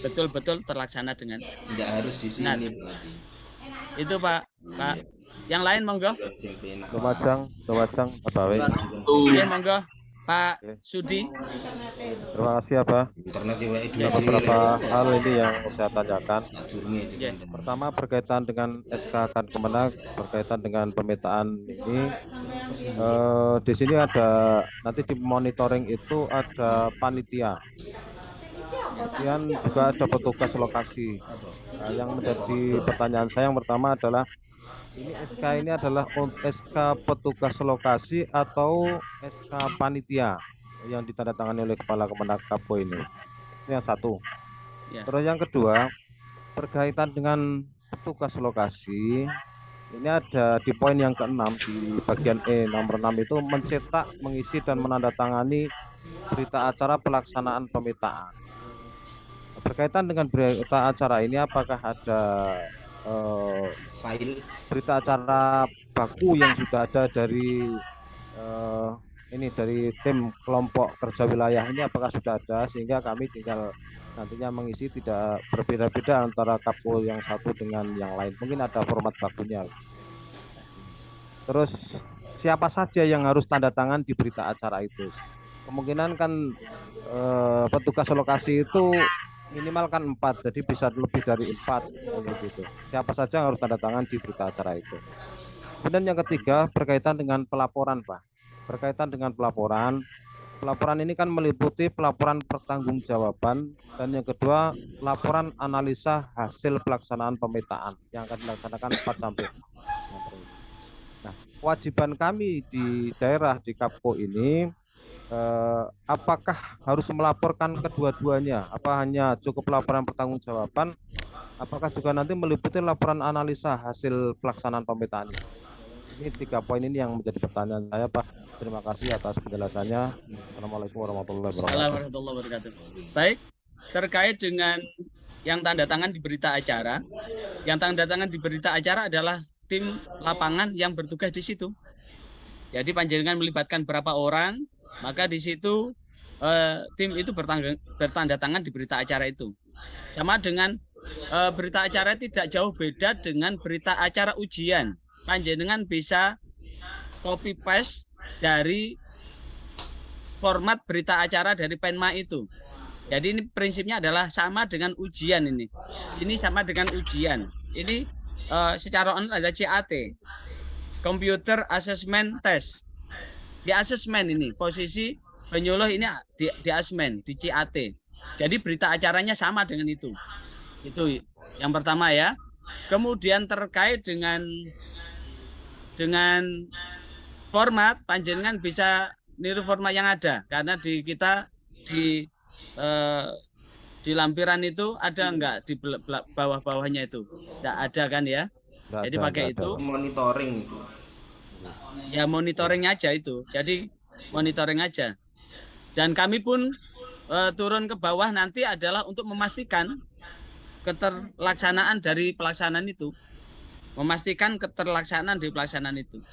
betul-betul terlaksana dengan tidak harus di sini. Itu Pak. Yang lain monggo. Lumajang, Pak Awe. Iya monggo. Pak Oke. Sudi. Terima kasih ya Pak. Internet juga Ada beberapa hal ini yang saya tanyakan. Ya. Pertama berkaitan dengan SK Kemenak berkaitan dengan pemetaan ini. Di sini ada nanti di monitoring itu ada panitia. Kemudian juga ada petugas lokasi. Nah, yang menjadi pertanyaan saya yang pertama adalah ini SK ini adalah SK petugas lokasi atau SK panitia yang ditandatangani oleh Kepala Kemenak Kapko ini. Itu yang satu. Ya. Terus yang kedua berkaitan dengan petugas lokasi. Ini ada di poin yang ke-6 di bagian E nomor 6 itu mencetak, mengisi dan menandatangani berita acara pelaksanaan pemetaan. Berkaitan dengan berita acara ini apakah ada file berita acara baku yang sudah ada dari dari tim kelompok kerja wilayah ini apakah sudah ada sehingga kami tinggal nantinya mengisi tidak berbeda-beda antara Kapko yang satu dengan yang lain, mungkin ada format bakunya. Terus siapa saja yang harus tanda tangan di berita acara itu? Kemungkinan kan petugas lokasi itu minimal kan 4, jadi bisa lebih dari 4 gitu. Siapa saja yang harus tanda tangan di berita acara itu. Kemudian yang ketiga berkaitan dengan pelaporan, Pak. Berkaitan dengan pelaporan ini kan meliputi pelaporan pertanggungjawaban dan yang kedua laporan analisa hasil pelaksanaan pemetaan yang akan dilaksanakan 4 sampai 6. Nah, kewajiban kami di daerah di Kapko ini apakah harus melaporkan kedua-duanya? Apa hanya cukup laporan pertanggungjawaban? Apakah juga nanti meliputi laporan analisa hasil pelaksanaan pemetaan ini? Ini 3 poin ini yang menjadi pertanyaan saya, Pak. Terima kasih atas penjelasannya. Assalamualaikum warahmatullahi wabarakatuh. Baik, terkait dengan yang tanda tangan di berita acara, yang tanda tangan di berita acara adalah tim lapangan yang bertugas di situ. Jadi panjenengan melibatkan berapa orang, maka di situ tim itu bertanda tangan di berita acara itu. Sama dengan berita acara tidak jauh beda dengan berita acara ujian. Panjenengan bisa copy paste dari format berita acara dari Penma itu. Jadi ini prinsipnya adalah sama dengan ujian ini. Ini sama dengan ujian. Ini secara online ada CAT, Computer Assessment Test. Di asesmen ini posisi penyuluh ini di asesmen di CAT. Jadi berita acaranya sama dengan itu. Itu yang pertama ya. Kemudian terkait dengan format, panjenengan bisa niru format yang ada karena di kita di lampiran itu ada enggak di bawah-bawahnya itu? Tidak ada kan ya? Jadi pakai itu monitoring itu. Ya monitoring aja itu. Jadi monitoring aja. Dan kami pun turun ke bawah nanti adalah untuk memastikan keterlaksanaan dari pelaksanaan itu. Memastikan keterlaksanaan dari pelaksanaan itu.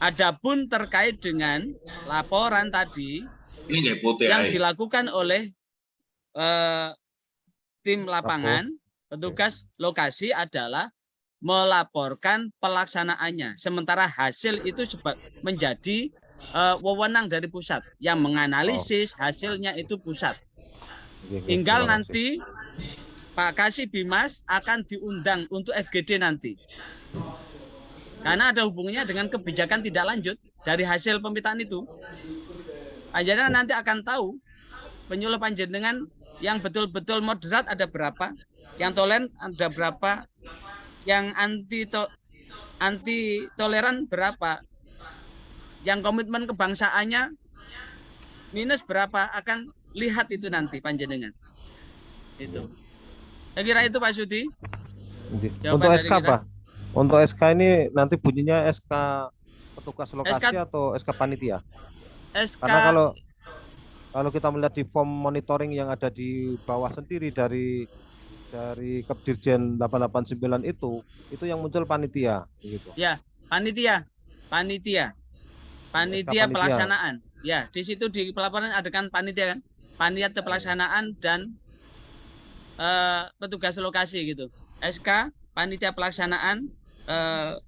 Adapun terkait dengan laporan tadi yang dilakukan oleh tim lapangan, petugas lokasi adalah melaporkan pelaksanaannya. Sementara hasil itu menjadi wewenang dari pusat yang menganalisis hasilnya itu pusat. Tinggal nanti Pak Kasih Bimas akan diundang untuk FGD nanti. Karena ada hubungannya dengan kebijakan tidak lanjut dari hasil pemetaan itu. Panjenengan nanti akan tahu penyuluh panjenengan yang betul-betul moderat ada berapa, yang toleran ada berapa, yang anti toleran berapa, yang komitmen kebangsaannya minus berapa, akan lihat itu nanti panjenengan. Itu. Saya kira itu Pak Sudi. Untuk SK Pak. Untuk SK ini nanti bunyinya SK petugas lokasi atau SK panitia? SK. Karena kalau kita melihat di form monitoring yang ada di bawah sendiri dari Kepdirjen 889 itu yang muncul panitia gitu. Ya, panitia pelaksanaan. Ya, di situ di pelaporan ada kan panitia kan? Panitia pelaksanaan dan petugas lokasi gitu. SK panitia pelaksanaan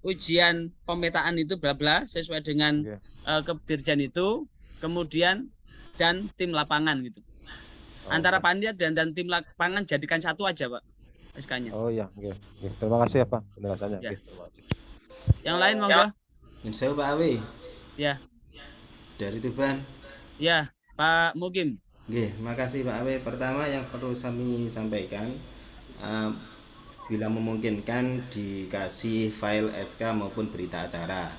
ujian pemetaan itu bla bla sesuai dengan Kepdirjen itu. kemudian dan tim lapangan gitu. Antara panitia dan tim lapangan jadikan satu aja, Pak, SK-nya. Oh iya, oke. Terima kasih ya Pak penjelasannya. Ya. Oke, terima kasih. Yang lain monggo. Saya Pak Awe. Ya. Dari Tuban. Ya, Pak Mukim. Nggih, makasih Pak Awe. Pertama yang perlu kami sampaikan, bila memungkinkan dikasih file SK maupun berita acara.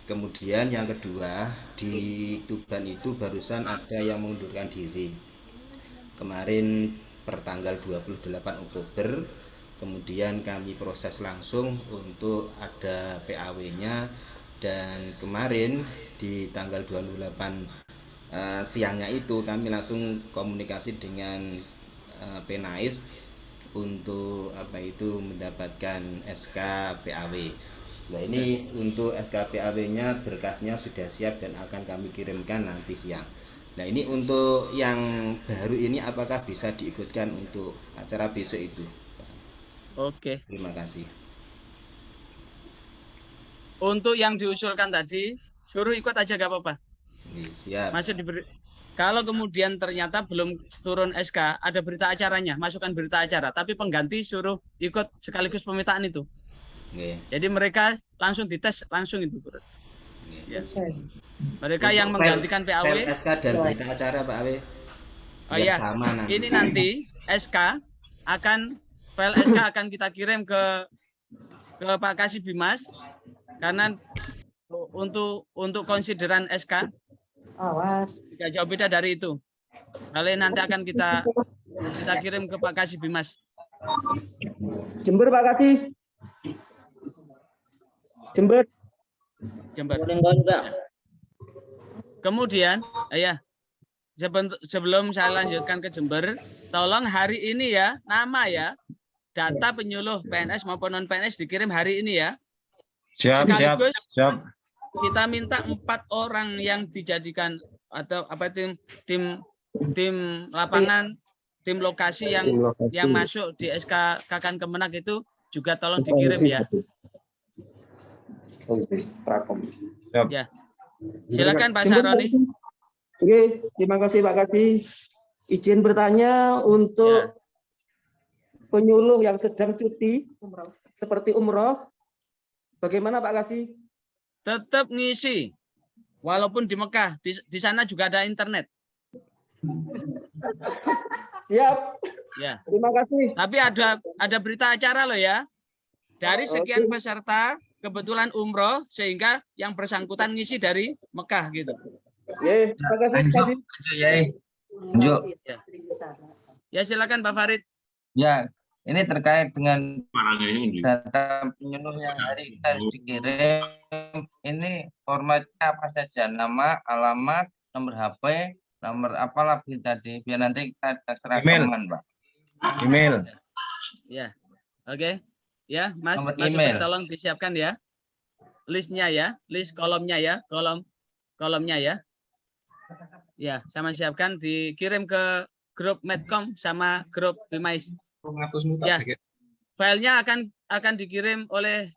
Kemudian yang kedua, di Tuban itu barusan ada yang mengundurkan diri. Kemarin pertanggal 28 Oktober, kemudian kami proses langsung untuk ada PAW-nya, dan kemarin di tanggal 28 siangnya itu kami langsung komunikasi dengan Penais untuk mendapatkan SK PAW. Nah, ini untuk SK PAW-nya berkasnya sudah siap dan akan kami kirimkan nanti siang. Nah, ini untuk yang baru ini apakah bisa diikutkan untuk acara besok itu? Oke. Terima kasih. Untuk yang diusulkan tadi, suruh ikut aja gak apa-apa. Siap. Masuk diberi. Kalau kemudian ternyata belum turun SK, ada berita acaranya, masukkan berita acara. Tapi pengganti suruh ikut sekaligus pemetaan itu. Jadi mereka langsung dites langsung itu. Ya. Mereka yang menggantikan PAW. SK dan berita acara Pak Awe. Oh iya. Ini nanti SK file SK akan kita kirim ke Pak Kasih Bimas karena untuk konsideran SK. Awas. Tidak jauh beda dari itu. Kalian nanti akan kita kirim ke Pak Kasih Bimas. Jember Pak Kasih. Jember. Kemudian, sebelum saya lanjutkan ke Jember, tolong hari ini ya, nama ya, data penyuluh PNS maupun non PNS dikirim hari ini ya. Siap. Kita minta 4 orang yang dijadikan atau tim lapangan, tim lokasi yang masuk di SK Kakan Kemenak itu juga tolong dikirim ya. Ya. Silakan Pak Saroni. Oke, terima kasih Pak Kasih. Izin bertanya untuk penyuluh yang sedang cuti seperti umroh, bagaimana Pak Kasih? Tetap ngisi, walaupun di Mekah, di sana juga ada internet. Siap. Ya. Terima kasih. Tapi ada berita acara loh ya. Dari sekian peserta, kebetulan umroh, sehingga yang bersangkutan ngisi dari Mekah gitu. Terima kasih. Ya silakan Pak Farid. Ya, ini terkait dengan data penyuluh yang hari ini harus dikirim. Ini formatnya apa saja? Nama, alamat, nomor HP, nomor apalah tadi. Biar nanti kita seragaman, Pak. Email. Ya, oke. Ya, Mas email. Tolong disiapkan ya. Listnya ya, list kolomnya ya, kolomnya ya. Ya, sama siapkan dikirim ke grup Medcom sama grup Bimais. Ya, filenya akan dikirim oleh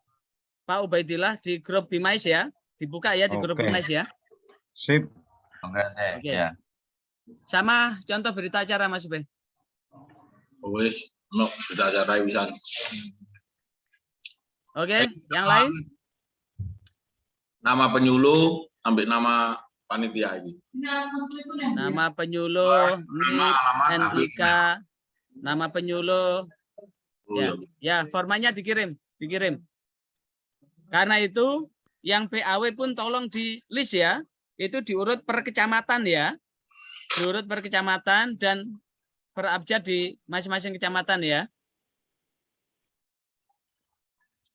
Pak Ubaidillah di grup Bimais ya, dibuka ya di grup Bimais ya. Sip. Oke. Ya. Sama contoh berita acara Mas Ube. Wis, berita acara wisan. Oke, yang lain? Nama penyuluh sampai nama panitia ini. Nama penyuluh, NIK, nama penyuluh. Ya, formatnya dikirim. Karena itu yang PAW pun tolong di list ya. Itu diurut per kecamatan ya. Diurut per kecamatan dan per abjad di masing-masing kecamatan ya.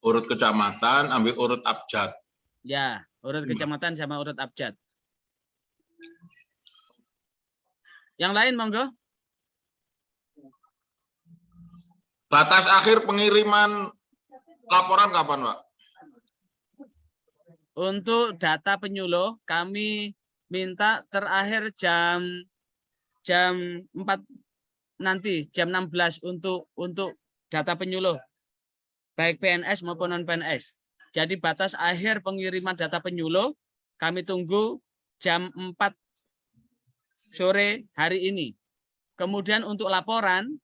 Urut kecamatan, ambil urut abjad. Ya, urut kecamatan sama urut abjad. Yang lain monggo. Batas akhir pengiriman laporan kapan, Pak? Untuk data penyuluh kami minta terakhir jam 4 nanti jam 16 untuk data penyuluh baik PNS maupun non PNS. Jadi batas akhir pengiriman data penyuluh kami tunggu jam 4 sore hari ini. Kemudian untuk laporan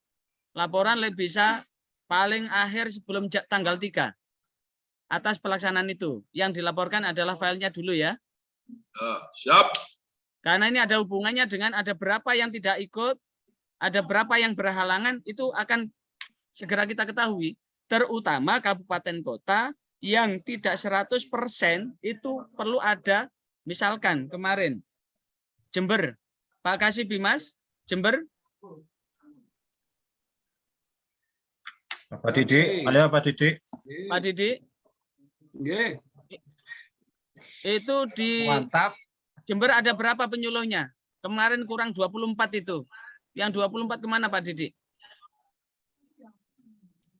bisa paling akhir sebelum tanggal 3 atas pelaksanaan itu. Yang dilaporkan adalah filenya dulu ya. Siap. Karena ini ada hubungannya dengan ada berapa yang tidak ikut, ada berapa yang berhalangan, itu akan segera kita ketahui. Terutama kabupaten kota yang tidak 100% itu perlu ada, misalkan kemarin Jember, Pak Kasih Bimas, Jember. Pak Didik, halo Pak Didik. Pak Didik. Itu di Mantap. Jember ada berapa penyuluhnya? Kemarin kurang 24 itu. Yang 24 kemana Pak Didik?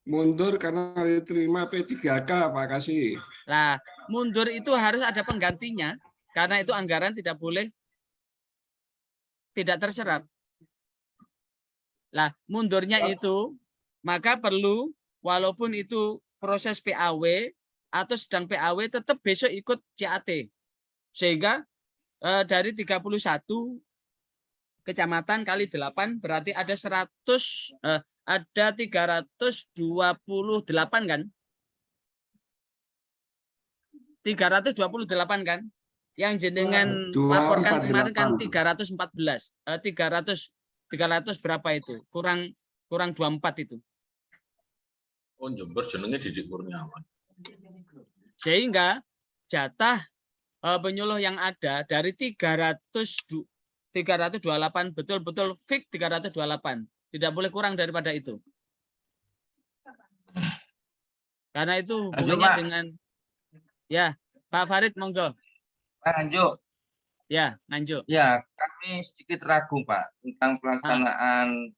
Mundur karena diterima P3K, Pak Kasih. Nah, mundur itu harus ada penggantinya. Karena itu anggaran tidak boleh tidak terserap. Lah, mundurnya itu maka perlu walaupun itu proses PAW atau sedang PAW tetap besok ikut CAT. Sehingga dari 31 kecamatan kali 8 berarti ada 328 kan? 328 kan? Yang jenengan laporkan kemarin kan 314. 300 berapa itu? Kurang 24 itu. Oh, Jember jenenge Didik Kurniawan. Sehingga jatah penyuluh yang ada dari 328 betul-betul fix 328. Tidak boleh kurang daripada itu. Karena itu hubungannya dengan ya, Pak Farid monggo. Pak Anjo. Ya, Anjo. Ya, kami sedikit ragu Pak tentang pelaksanaan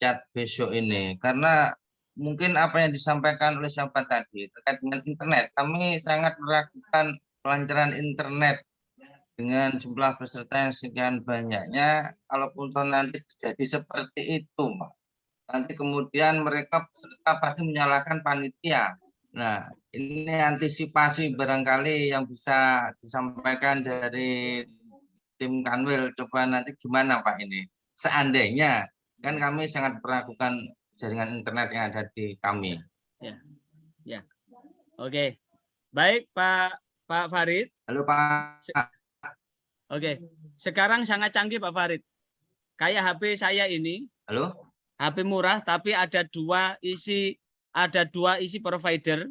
CAT besok ini karena mungkin apa yang disampaikan oleh siapa tadi terkait dengan internet. Kami sangat meragukan pelancaran internet dengan jumlah peserta yang sekian banyaknya. Kalaupun nanti terjadi seperti itu, Pak, nanti kemudian mereka peserta pasti menyalahkan panitia. Nah, ini antisipasi barangkali yang bisa disampaikan dari tim Kanwil. Coba nanti gimana Pak ini? Seandainya, kan kami sangat meragukan jaringan internet yang ada di kami. Ya. Oke. Baik Pak Farid. Halo Pak. Oke. Sekarang sangat canggih Pak Farid. Kayak HP saya ini. Halo. HP murah tapi ada dua isi provider.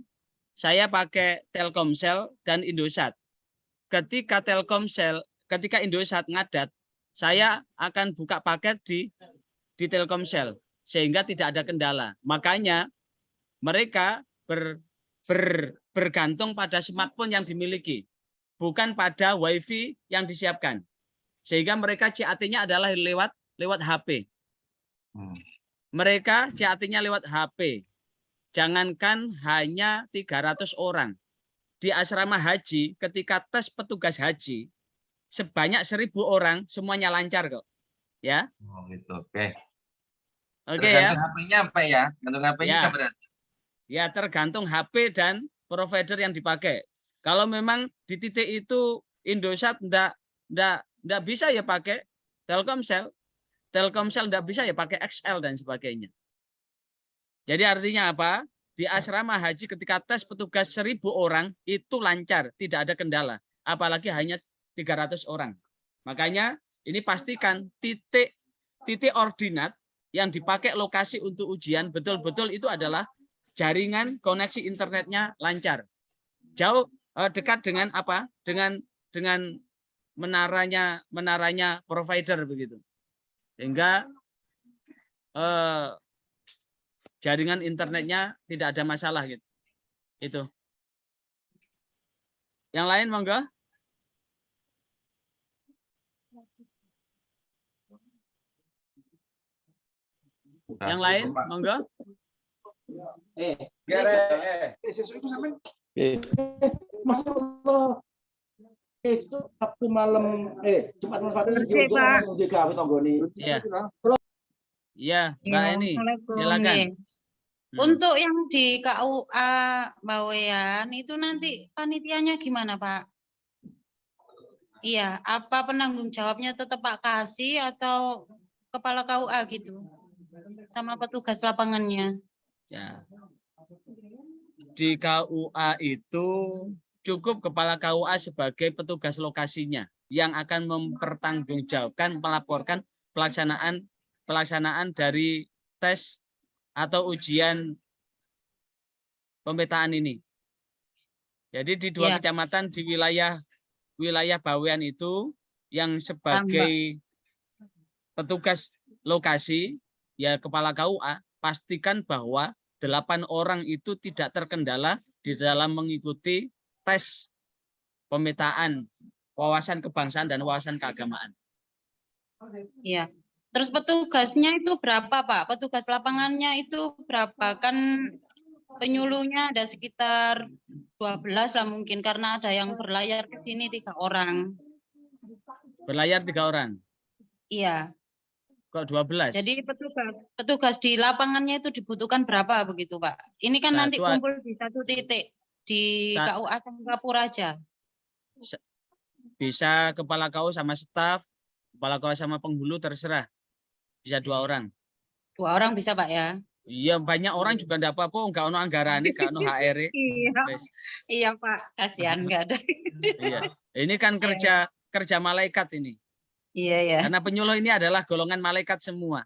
Saya pakai Telkomsel dan Indosat. Ketika Indosat ngadat, saya akan buka paket di Telkomsel sehingga tidak ada kendala. Makanya mereka bergantung pada smartphone yang dimiliki, bukan pada WiFi yang disiapkan. Sehingga mereka CAT-nya adalah lewat HP. Mereka CAT-nya lewat HP. Jangankan hanya 300 orang. Di asrama haji, ketika tes petugas haji, sebanyak 1.000 orang, semuanya lancar kok. Ya. Oh, gitu. Oke. Oke ya. Tergantung HP-nya apa ya? Tergantung HP-nya ya. berarti. Ya, tergantung HP dan provider yang dipakai. Kalau memang di titik itu Indosat enggak bisa ya pakai Telkomsel. Telkomsel enggak bisa ya pakai XL dan sebagainya. Jadi artinya apa? Di asrama haji ketika tes petugas 1.000 orang itu lancar, tidak ada kendala. Apalagi hanya 300 orang. Makanya ini pastikan titik ordinat yang dipakai lokasi untuk ujian betul-betul itu adalah jaringan koneksi internetnya lancar. Jauh dekat dengan apa? Dengan menaranya provider begitu. Sehingga jaringan internetnya tidak ada masalah gitu. Itu. Yang lain monggo. Yang lain monggo. Besok Sabtu malam Jumat malam Iya, Mbak Eni. Silakan. Untuk yang di KUA Bawean itu nanti panitianya gimana, Pak? Iya, apa penanggung jawabnya tetap Pak Kasih atau kepala KUA gitu? Sama petugas lapangannya. Ya. Di KUA itu cukup kepala KUA sebagai petugas lokasinya yang akan mempertanggungjawabkan, melaporkan pelaksanaan dari tes atau ujian pemetaan ini. Jadi di dua kecamatan di wilayah Bawean itu yang sebagai petugas lokasi ya kepala KUA pastikan bahwa 8 orang itu tidak terkendala di dalam mengikuti tes pemetaan wawasan kebangsaan dan wawasan keagamaan. Iya. Terus petugasnya itu berapa, Pak? Petugas lapangannya itu berapa? Kan penyuluhnya ada sekitar 12 lah mungkin, karena ada yang berlayar ke sini 3 orang. Berlayar 3 orang? Iya. Kok 12? Jadi petugas di lapangannya itu dibutuhkan berapa begitu, Pak? Ini kan nanti kumpul di satu titik di KUA Singapura aja. Bisa kepala KU sama staf, kepala KU sama penghulu terserah. Bisa 2 orang. 2 orang bisa, Pak ya? Iya, banyak orang juga enggak apa-apa, enggak ono anggarane, enggak ono HR. Iya, Pak. Kasihan enggak ada. Iya. Ini kan kerja malaikat ini. Iya, ya. Karena penyuluh ini adalah golongan malaikat semua.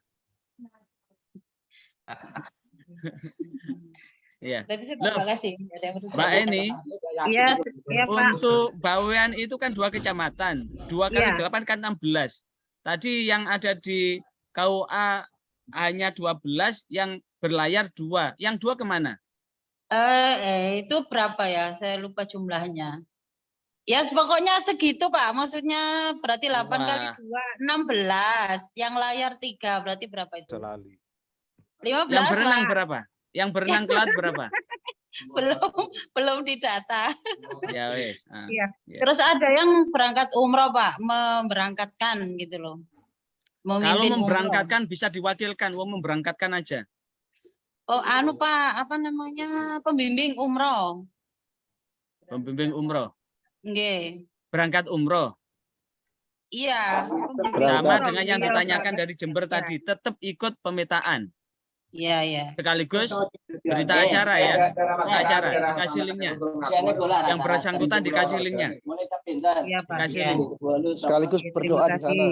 Iya. Mbak Eni, iya, untuk Bawean itu kan 2 kecamatan, 2 kali 8 kan 16. Tadi yang ada di KUA hanya 12, yang berlayar 2. Yang 2 kemana? Itu berapa ya? Saya lupa jumlahnya. Ya, pokoknya segitu, Pak. Maksudnya berarti 8 kali 2, 16. Yang layar 3, berarti berapa itu? 15 yang berenang lah. Berapa? Yang berenang ke laut berapa? belum didata. Ya wes. Ya. Terus ada yang berangkat umroh, Pak, memberangkatkan gitu loh. Kalau memberangkatkan umroh bisa diwakilkan, memberangkatkan aja. Oh, Pak, apa namanya? Pembimbing umroh. Pembimbing umroh. Nggih. Berangkat umroh. Iya. Sama dengan yang ditanyakan dari Jember tadi, tetap ikut pemetaan. Iya, iya. Sekaligus berita acara ya. Acara dikasih linknya. Yang bersangkutan dikasih linknya. Iya, Pak. Dikasih link. Sekaligus berdoa di sana.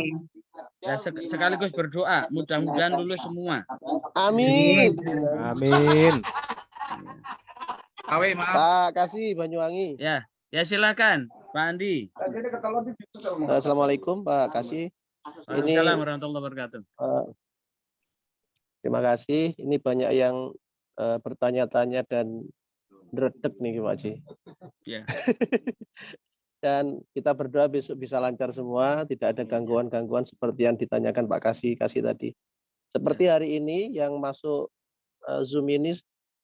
Ya, sekaligus berdoa. Mudah-mudahan lulus semua. Amin. Amin. Pak Kasih Banyuwangi. Ya, ya silakan Pak Andi. Assalamualaikum Pak Kasih. Waalaikumsalam warahmatullahi wabarakatuh. Terima kasih. Ini banyak yang bertanya-tanya dan redek nih Pak Haji. Ya. Dan kita berdoa besok bisa lancar semua, tidak ada gangguan-gangguan seperti yang ditanyakan Pak Kasih tadi. Seperti hari ini yang masuk Zoom ini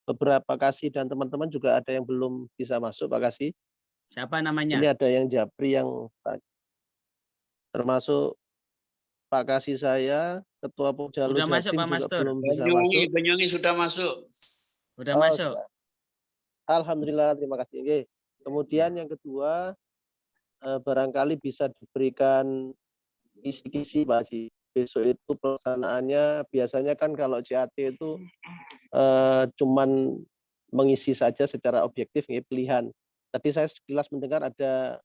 beberapa Kasih dan teman-teman juga ada yang belum bisa masuk Pak Kasih. Siapa namanya? Ini ada yang Japri yang termasuk Pak Kasih saya, Ketua Pokjalu Jatim juga belum bisa masuk. Banyuwangi sudah masuk. Sudah masuk. Alhamdulillah, terima kasih. Kemudian yang kedua, barangkali bisa diberikan kisi-kisi Pak Haji. Besok itu pelaksanaannya biasanya kan kalau CAT itu cuman mengisi saja secara objektif pilihan. Tadi saya sekilas mendengar ada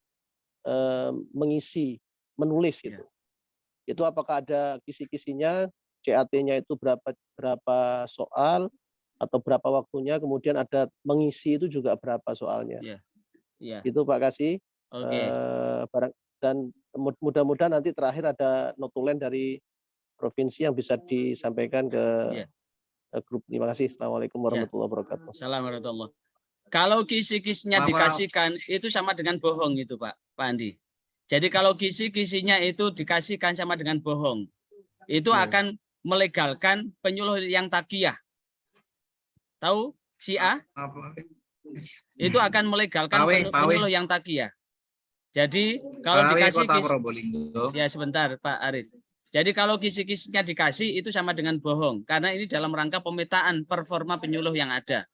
mengisi, menulis gitu. Itu apakah ada kisi-kisinya, CAT-nya itu berapa soal atau berapa waktunya, kemudian ada mengisi itu juga berapa soalnya. Itu Pak Kasih. Dan mudah-mudahan nanti terakhir ada notulen dari provinsi yang bisa disampaikan ke grup. Terima kasih. Assalamualaikum warahmatullahi wabarakatuh. Assalamualaikum warahmatullahi wabarakatuh. Kalau kisi-kisinya dikasihkan itu sama dengan bohong itu Pak Andi. Jadi kalau kisi-kisinya itu dikasihkan sama dengan bohong, itu akan melegalkan penyuluh yang takiyah. Tahu Syiah? Itu akan melegalkan penyuluh yang takiyah. Jadi kalau dikasih ya sebentar Pak Arif. Jadi kalau kisi-kisinya dikasih itu sama dengan bohong, karena ini dalam rangka pemetaan performa penyuluh yang ada.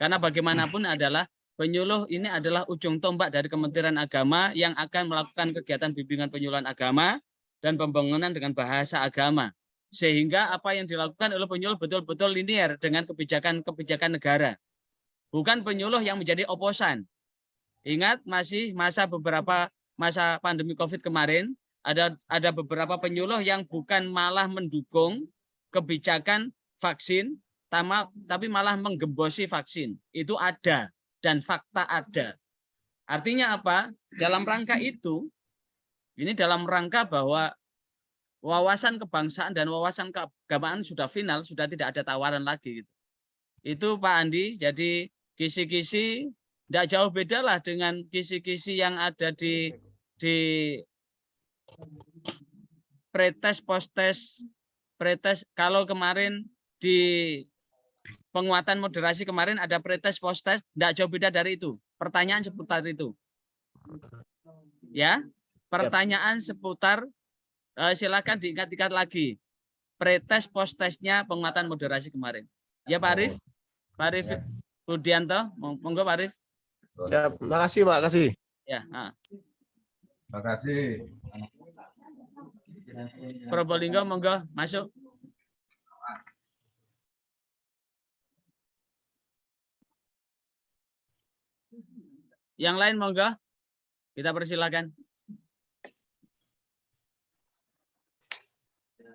Karena bagaimanapun adalah penyuluh ini adalah ujung tombak dari Kementerian Agama yang akan melakukan kegiatan bimbingan penyuluhan agama dan pembangunan dengan bahasa agama. Sehingga apa yang dilakukan oleh penyuluh betul-betul linear dengan kebijakan-kebijakan negara. Bukan penyuluh yang menjadi oposan. Ingat masih masa pandemi COVID kemarin, ada beberapa penyuluh yang bukan malah mendukung kebijakan vaksin, tapi malah menggembosi vaksin. Itu ada dan fakta ada. Artinya apa? Dalam rangka itu, ini dalam rangka bahwa wawasan kebangsaan dan wawasan keagamaan sudah final, sudah tidak ada tawaran lagi. Itu Pak Andi, jadi kisi-kisi tidak jauh beda lah dengan kisi-kisi yang ada di pretest, postes, pretest. Kalau kemarin di penguatan moderasi kemarin ada pretest, postes, tidak jauh beda dari itu. Pertanyaan seputar itu. Ya, pertanyaan seputar silakan diingat-ingat lagi. Pretest, postesnya penguatan moderasi kemarin. Ya Pak Arif? Pak Arif Budianto, monggo Pak Arif. Ya, makasih Pak, kasih. Ya, Terima kasih. Probolinggo monggo masuk. Yang lain monggo. Kita persilakan.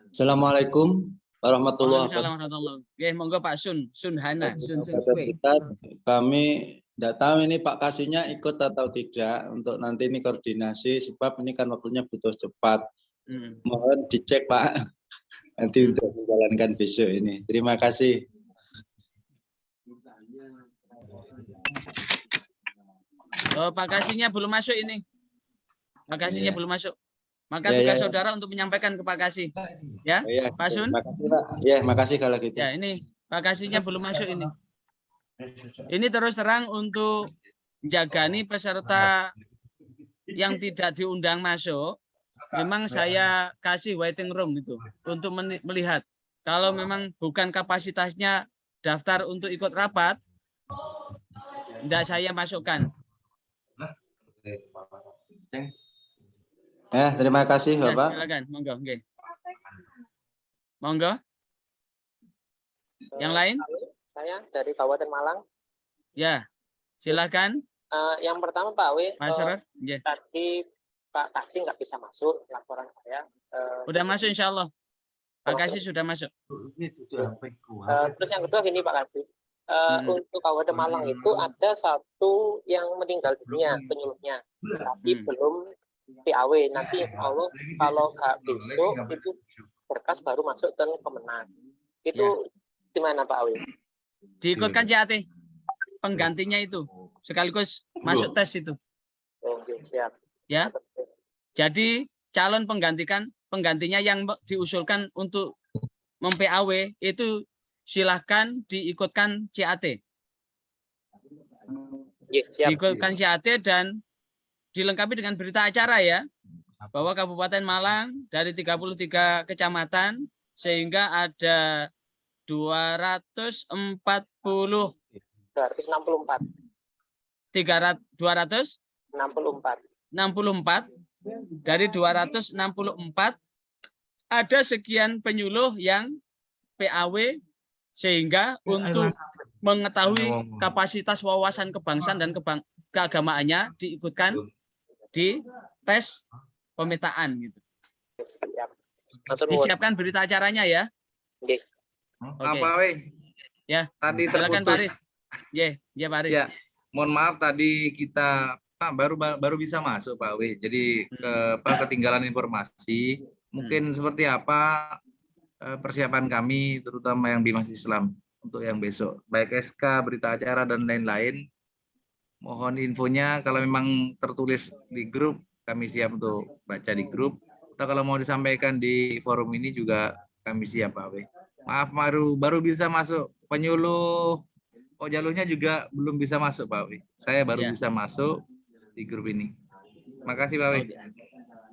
Assalamualaikum warahmatullahi wabarakatuh. Oke, monggo Pak Sun Hana. Kami tidak tahu ini Pak Kasihnya ikut atau tidak untuk nanti ini koordinasi, sebab ini kan waktunya butuh cepat. Mohon dicek Pak nanti untuk menjalankan besok ini. Terima kasih. Oh, Pak Kasihnya belum masuk ini. Pak Kasihnya belum masuk. Maka tugas saudara untuk menyampaikan ke Pak Kasih. Ya, Pak Sun. Makasih Pak. Ya, makasih kalau gitu. Ya, ini Pak Kasihnya belum masuk ini. Ini terus terang untuk menjagani peserta yang tidak diundang masuk. Memang saya kasih waiting room gitu untuk melihat. Kalau memang bukan kapasitasnya daftar untuk ikut rapat, tidak saya masukkan. Terima kasih Bapak. Ya, silakan, monggo. Okay. Monggo. Yang lain? Saya dari Kabupaten Malang. Ya, silakan. Yang pertama Pak W. Tadi Pak Kasih nggak bisa masuk laporan saya. Udah masuk Insya Allah. Pak Kasih sudah masuk. Terus yang kedua gini Pak Kasih. Untuk Kabupaten Malang itu ada satu yang meninggal dunia penyuluhnya, tapi belum PAW. Nanti insya Allah kalau nggak besok itu berkas baru masuk ke Kemenang. Itu gimana Pak Awi? Diikutkan CAT penggantinya itu sekaligus masuk tes itu. Oke, siap. Ya. Jadi calon penggantinya yang diusulkan untuk mem-PAW itu silahkan diikutkan CAT. Diikutkan CAT dan dilengkapi dengan berita acara ya, bahwa Kabupaten Malang dari 33 kecamatan sehingga ada 264 dari 264 ada sekian penyuluh yang PAW sehingga untuk mengetahui kapasitas wawasan kebangsaan dan keagamaannya diikutkan di tes pemetaan gitu. Disiapkan berita acaranya ya. Oke. Pak W. Ya. Tadi silakan Pak terputus. Arif. Ya Pak Arif. Ya, mohon maaf tadi kita baru bisa masuk Pak W. Jadi ketinggalan informasi. Mungkin seperti apa persiapan kami terutama yang Bimas Islam untuk yang besok. Baik SK, berita acara dan lain-lain. Mohon infonya kalau memang tertulis di grup, kami siap untuk baca di grup. Atau kalau mau disampaikan di forum ini juga kami siap Pak W. Maaf baru bisa masuk penyuluh. Oh jalurnya juga belum bisa masuk Pak W. Saya baru bisa masuk di grup ini. Makasih Pak W.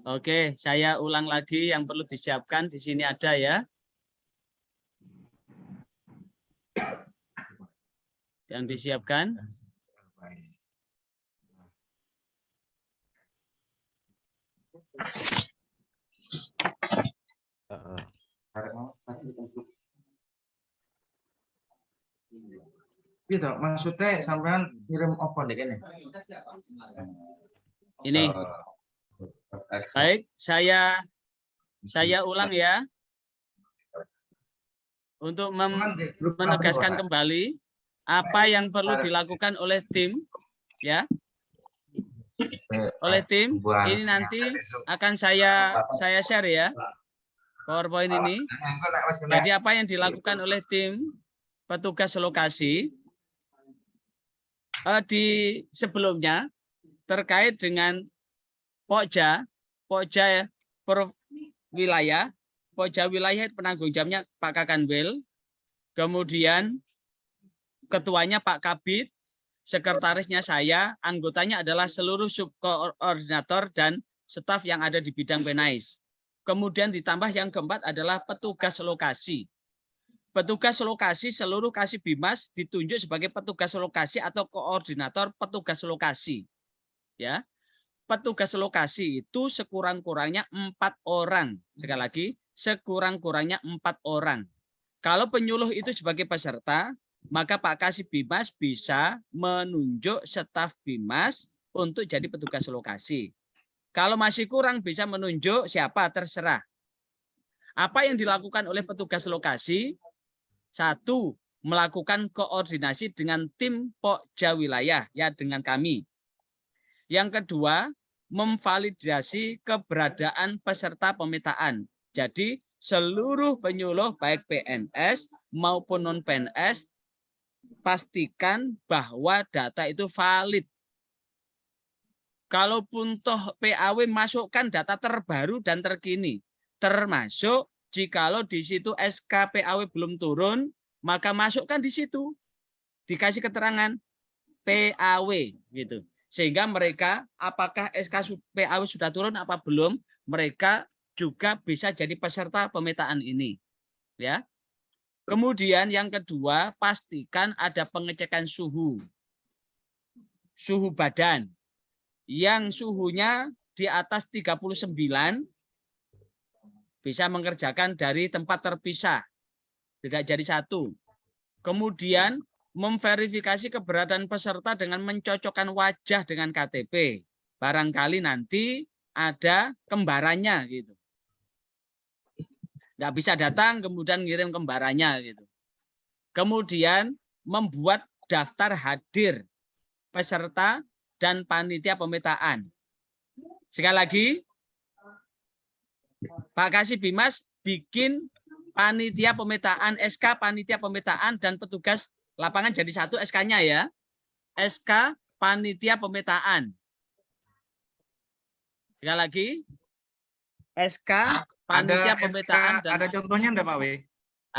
Oke, saya ulang lagi yang perlu disiapkan di sini ada ya. Yang disiapkan Gitu, maksudnya sampean kirim apa deh kene? Ini. Baik, saya ulang ya. Untuk menegaskan kembali apa yang perlu dilakukan oleh tim, ya. Oleh tim, ini nanti akan saya share ya. PowerPoint ini. Jadi apa yang dilakukan oleh tim petugas lokasi di sebelumnya terkait dengan Pokja per wilayah, Pokja wilayah penanggung jawabnya Pak Kakanwil, kemudian ketuanya Pak Kabid, sekretarisnya saya, anggotanya adalah seluruh subkoordinator dan staf yang ada di bidang Penais. Kemudian ditambah yang keempat adalah petugas lokasi. Petugas lokasi seluruh Kasih Bimas ditunjuk sebagai petugas lokasi atau koordinator petugas lokasi. Ya. Petugas lokasi itu sekurang-kurangnya 4 orang. Sekali lagi, sekurang-kurangnya 4 orang. Kalau penyuluh itu sebagai peserta, maka Pak Kasih Bimas bisa menunjuk staf Bimas untuk jadi petugas lokasi. Kalau masih kurang bisa menunjuk siapa, terserah. Apa yang dilakukan oleh petugas lokasi? 1, melakukan koordinasi dengan tim Pokja wilayah, ya dengan kami. Yang kedua, memvalidasi keberadaan peserta pemetaan. Jadi seluruh penyuluh baik PNS maupun non-PNS pastikan bahwa data itu valid. Kalaupun toh PAW masukkan data terbaru dan terkini, termasuk jikalau di situ SK PAW belum turun, maka masukkan di situ. Dikasih keterangan PAW gitu. Sehingga mereka apakah SK PAW sudah turun apa belum, mereka juga bisa jadi peserta pemetaan ini. Ya. Kemudian yang kedua, pastikan ada pengecekan suhu. Suhu badan. Yang suhunya di atas 39 bisa mengerjakan dari tempat terpisah. Tidak jadi satu. Kemudian memverifikasi keberadaan peserta dengan mencocokkan wajah dengan KTP. Barangkali nanti ada kembarannya gitu. Nggak bisa datang kemudian ngirim kembarannya gitu. Kemudian membuat daftar hadir peserta dan panitia pemetaan. Sekali lagi, Pak Kasih Bimas bikin panitia pemetaan, SK panitia pemetaan dan petugas lapangan jadi satu SK-nya ya. SK panitia pemetaan. Sekali lagi. SK panitia pemetaan. Dan ada contohnya enggak Pak W?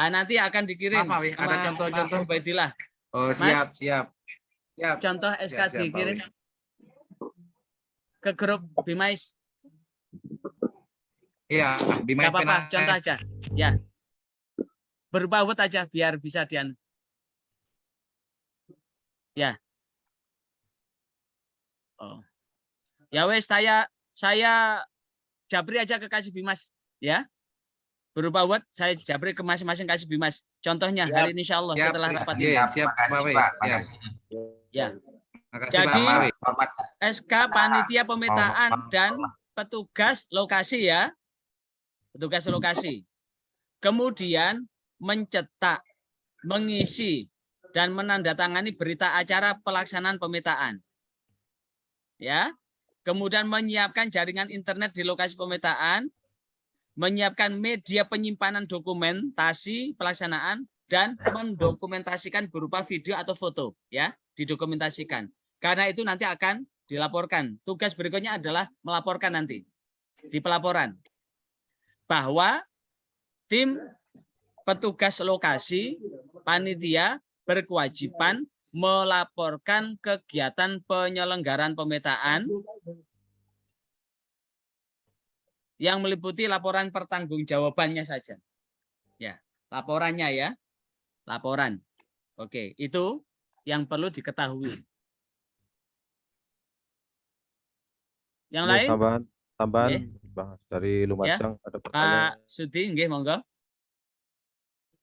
Nanti akan dikirim. Pak W, ada contoh-contoh. Ubaidillah. Oh, siap, siap. Siap. Contoh SK siap, dikirim ke grup Bimais. Iya, Bimais. Enggak apa-apa, contoh aja. Ya. Berupa word aja biar bisa dian. Ya. Oh. Ya wes saya jabri aja ke Kasih Bimas ya. Berupa word saya jabri ke masing-masing Kasih Bimas. Contohnya siap. Hari ini insyaallah setelah rapat ini. Siap, Pak. Ya. Makasih, jadi Pak. SK panitia pemetaan dan petugas lokasi ya. Petugas lokasi. Kemudian mencetak, mengisi dan menandatangani berita acara pelaksanaan pemetaan. Ya. Kemudian menyiapkan jaringan internet di lokasi pemetaan, menyiapkan media penyimpanan dokumentasi pelaksanaan dan mendokumentasikan berupa video atau foto, ya, didokumentasikan. Karena itu nanti akan dilaporkan. Tugas berikutnya adalah melaporkan nanti di pelaporan bahwa tim petugas lokasi panitia berkewajiban melaporkan kegiatan penyelenggaraan pemetaan yang meliputi laporan pertanggungjawabannya saja. Ya, laporannya ya. Laporan. Oke, itu yang perlu diketahui. Yang lain? Tambahan. Oke. Bang. Dari Lumajang ada pertanyaan. Pak Sudi, nggih, monggo.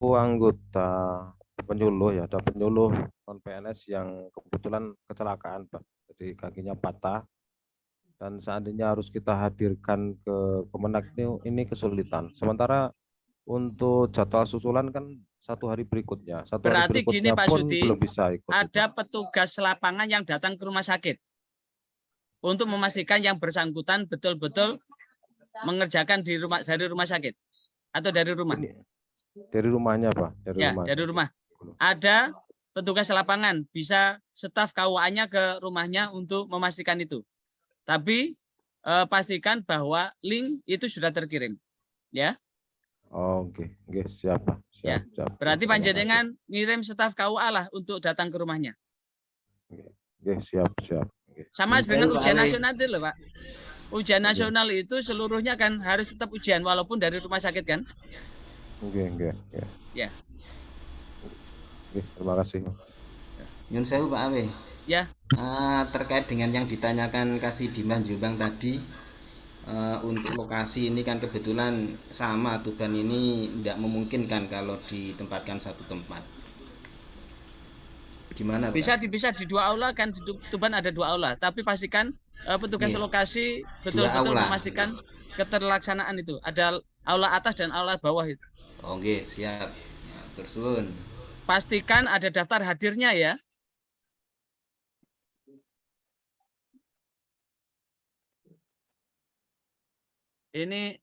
Anggota penyuluh ya, ada penyuluh non PNS yang kebetulan kecelakaan, Pak. Jadi kakinya patah dan seandainya harus kita hadirkan ke Kemenak ini kesulitan. Sementara untuk jadwal susulan kan 1 hari berikutnya. Berarti gini Pak pun Sudi, belum bisa ikut. ada petugas lapangan yang datang ke rumah sakit untuk memastikan yang bersangkutan betul-betul mengerjakan dari rumah sakit atau dari rumah. Dari rumahnya, Pak. Dari rumah. Ada petugas lapangan, bisa staf KUA-nya ke rumahnya untuk memastikan itu. Tapi pastikan bahwa link itu sudah terkirim, ya. Oh, oke, siap, Pak. Ya. Berarti panjenengan ngirim staf KUA lah untuk datang ke rumahnya. Siap. Sama dengan ujian nasional itu loh, Pak. Ujian nasional itu seluruhnya kan harus tetap ujian walaupun dari rumah sakit kan? Ya. Terima kasih. Nyun sewu Pak Awe. Ya. Terkait dengan yang ditanyakan Kasih Dimas Jombang tadi, untuk lokasi ini kan kebetulan sama Tuban ini tidak memungkinkan kalau ditempatkan satu tempat. Gimana Pak? Bisa di 2 aula kan, di Tuban ada 2 aula, tapi pastikan petugas lokasi betul-betul memastikan keterlaksanaan itu. Ada aula atas dan aula bawah itu. Oke, siap. Nah, terus pastikan ada daftar hadirnya ya. Ini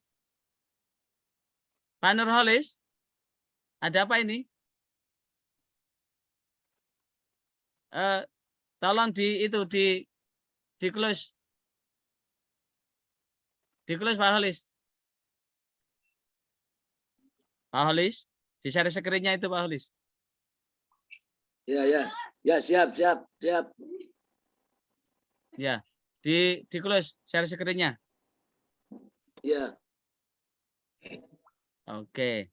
Pak Nurholis, ada apa ini? Tolong di close. Di close Pak Holis. Pak Holis, di share screen-nya itu Pak Holis. Ya, siap. Ya, di close share screen-nya. Ya. Oke.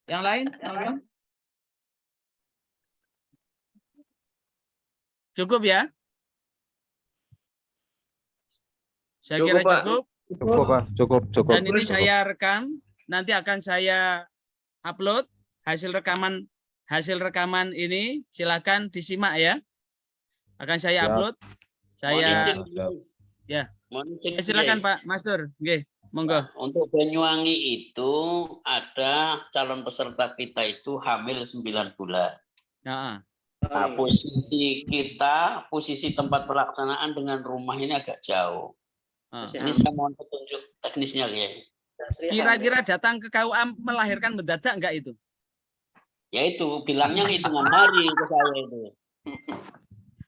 Yang lain? Cukup ya? Saya kira cukup. Cukup, Pak. Cukup. Dan ini saya rekam, nanti akan saya upload hasil rekaman ini, silakan disimak ya. Akan saya upload. Silakan Pak Mastur. Nggih, monggo. Untuk Banyuwangi itu ada calon peserta kita itu hamil 9 bulan. Nah, posisi tempat pelaksanaan dengan rumah ini agak jauh. Ini saya mohon petunjuk teknisnya ya. Kira-kira datang ke KUA melahirkan mendadak enggak itu? Ya itu bilangnya hitungan hari ke saya itu.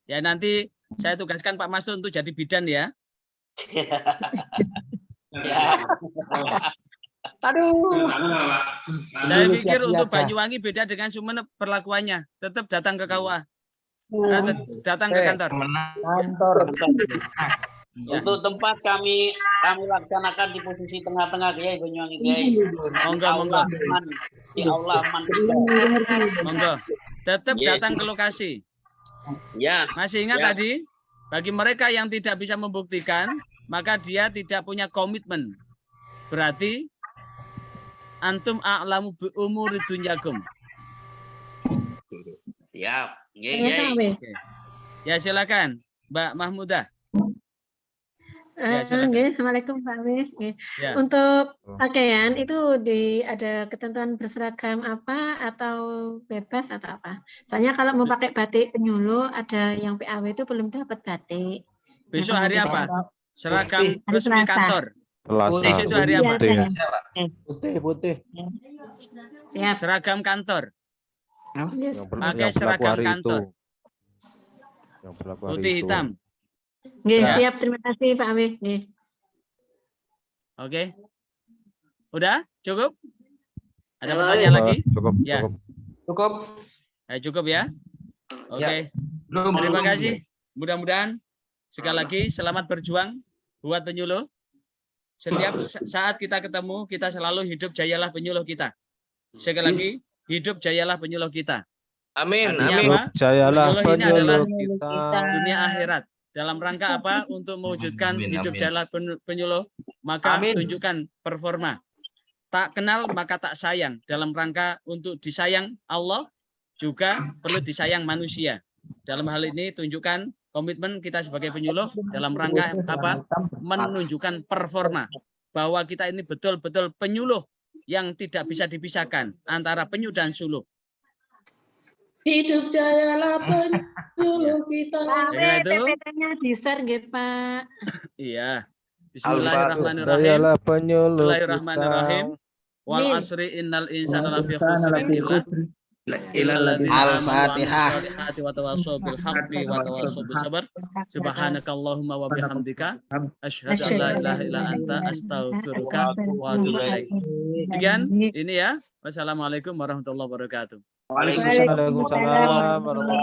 Ya nanti saya tugaskan Pak Mastur untuk jadi bidan ya. Aduh. Saya pikir untuk Banyuwangi beda dengan Sumeneb perlakuannya. Tetap datang ke KUA. Datang ke kantor. Untuk tempat kami laksanakan di posisi tengah-tengah ya Banyuwangi Kiai. Monggo. Di aula aman. Monggo. Tetap datang ke lokasi. Ya. Masih ingat tadi, bagi mereka yang tidak bisa membuktikan, maka dia tidak punya komitmen. Berarti antum a'lamu bi umuri dunyakum. Ya, ya silakan Mbak Mahmudah. Assalamualaikum Pak Awe. Ya. Untuk pakaian itu ada ketentuan berseragam apa atau bebas atau apa? Soalnya kalau mau pakai batik penyuluh ada yang PAW itu belum dapat batik. Besok hari apa? Seragam resmi kantor. Putih itu hari apa? Putih. Siap. Seragam kantor. Pakai seragam kantor. Putih hitam. Siap, terima kasih Pak Awe. Oke. Udah? Cukup? Ada pertanyaan lagi? Cukup. Ya. Cukup ya. Oke. Terima kasih. Mudah-mudahan sekali lagi selamat berjuang buat penyuluh. Setiap saat kita ketemu, kita selalu hidup jayalah penyuluh kita. Sekali lagi, hidup jayalah penyuluh kita. Amin. Artinya apa? Jayalah penyuluh ini adalah kita. dunia akhirat. dalam rangka apa? Untuk mewujudkan hidup jalan penyuluh, maka tunjukkan performa. Tak kenal maka tak sayang. Dalam rangka untuk disayang Allah, juga perlu disayang manusia. Dalam hal ini tunjukkan komitmen kita sebagai penyuluh dalam rangka apa? Menunjukkan performa. Bahwa kita ini betul-betul penyuluh yang tidak bisa dipisahkan antara penyu dan suluh. Hidup jayalah penyuluh kita. PPT-nya di-share nggih, Pak. Iya. Bismillahirrahmanirrahim. Jayalah penyuluh Bismillahirrahmanirrahim. Wal asri innal insana lafi khusrin illa Al-Fatihah. wa tawassaw bil haqqi wa tawassaw bis sabr. Subhanakallahumma wa bihamdika asyhadu an la ilaha illa anta astaghfiruka wa atubu ilaik. Demikian ini ya. Wassalamualaikum warahmatullahi wabarakatuh. Waalaikumsalam warahmatullahi wabarakatuh.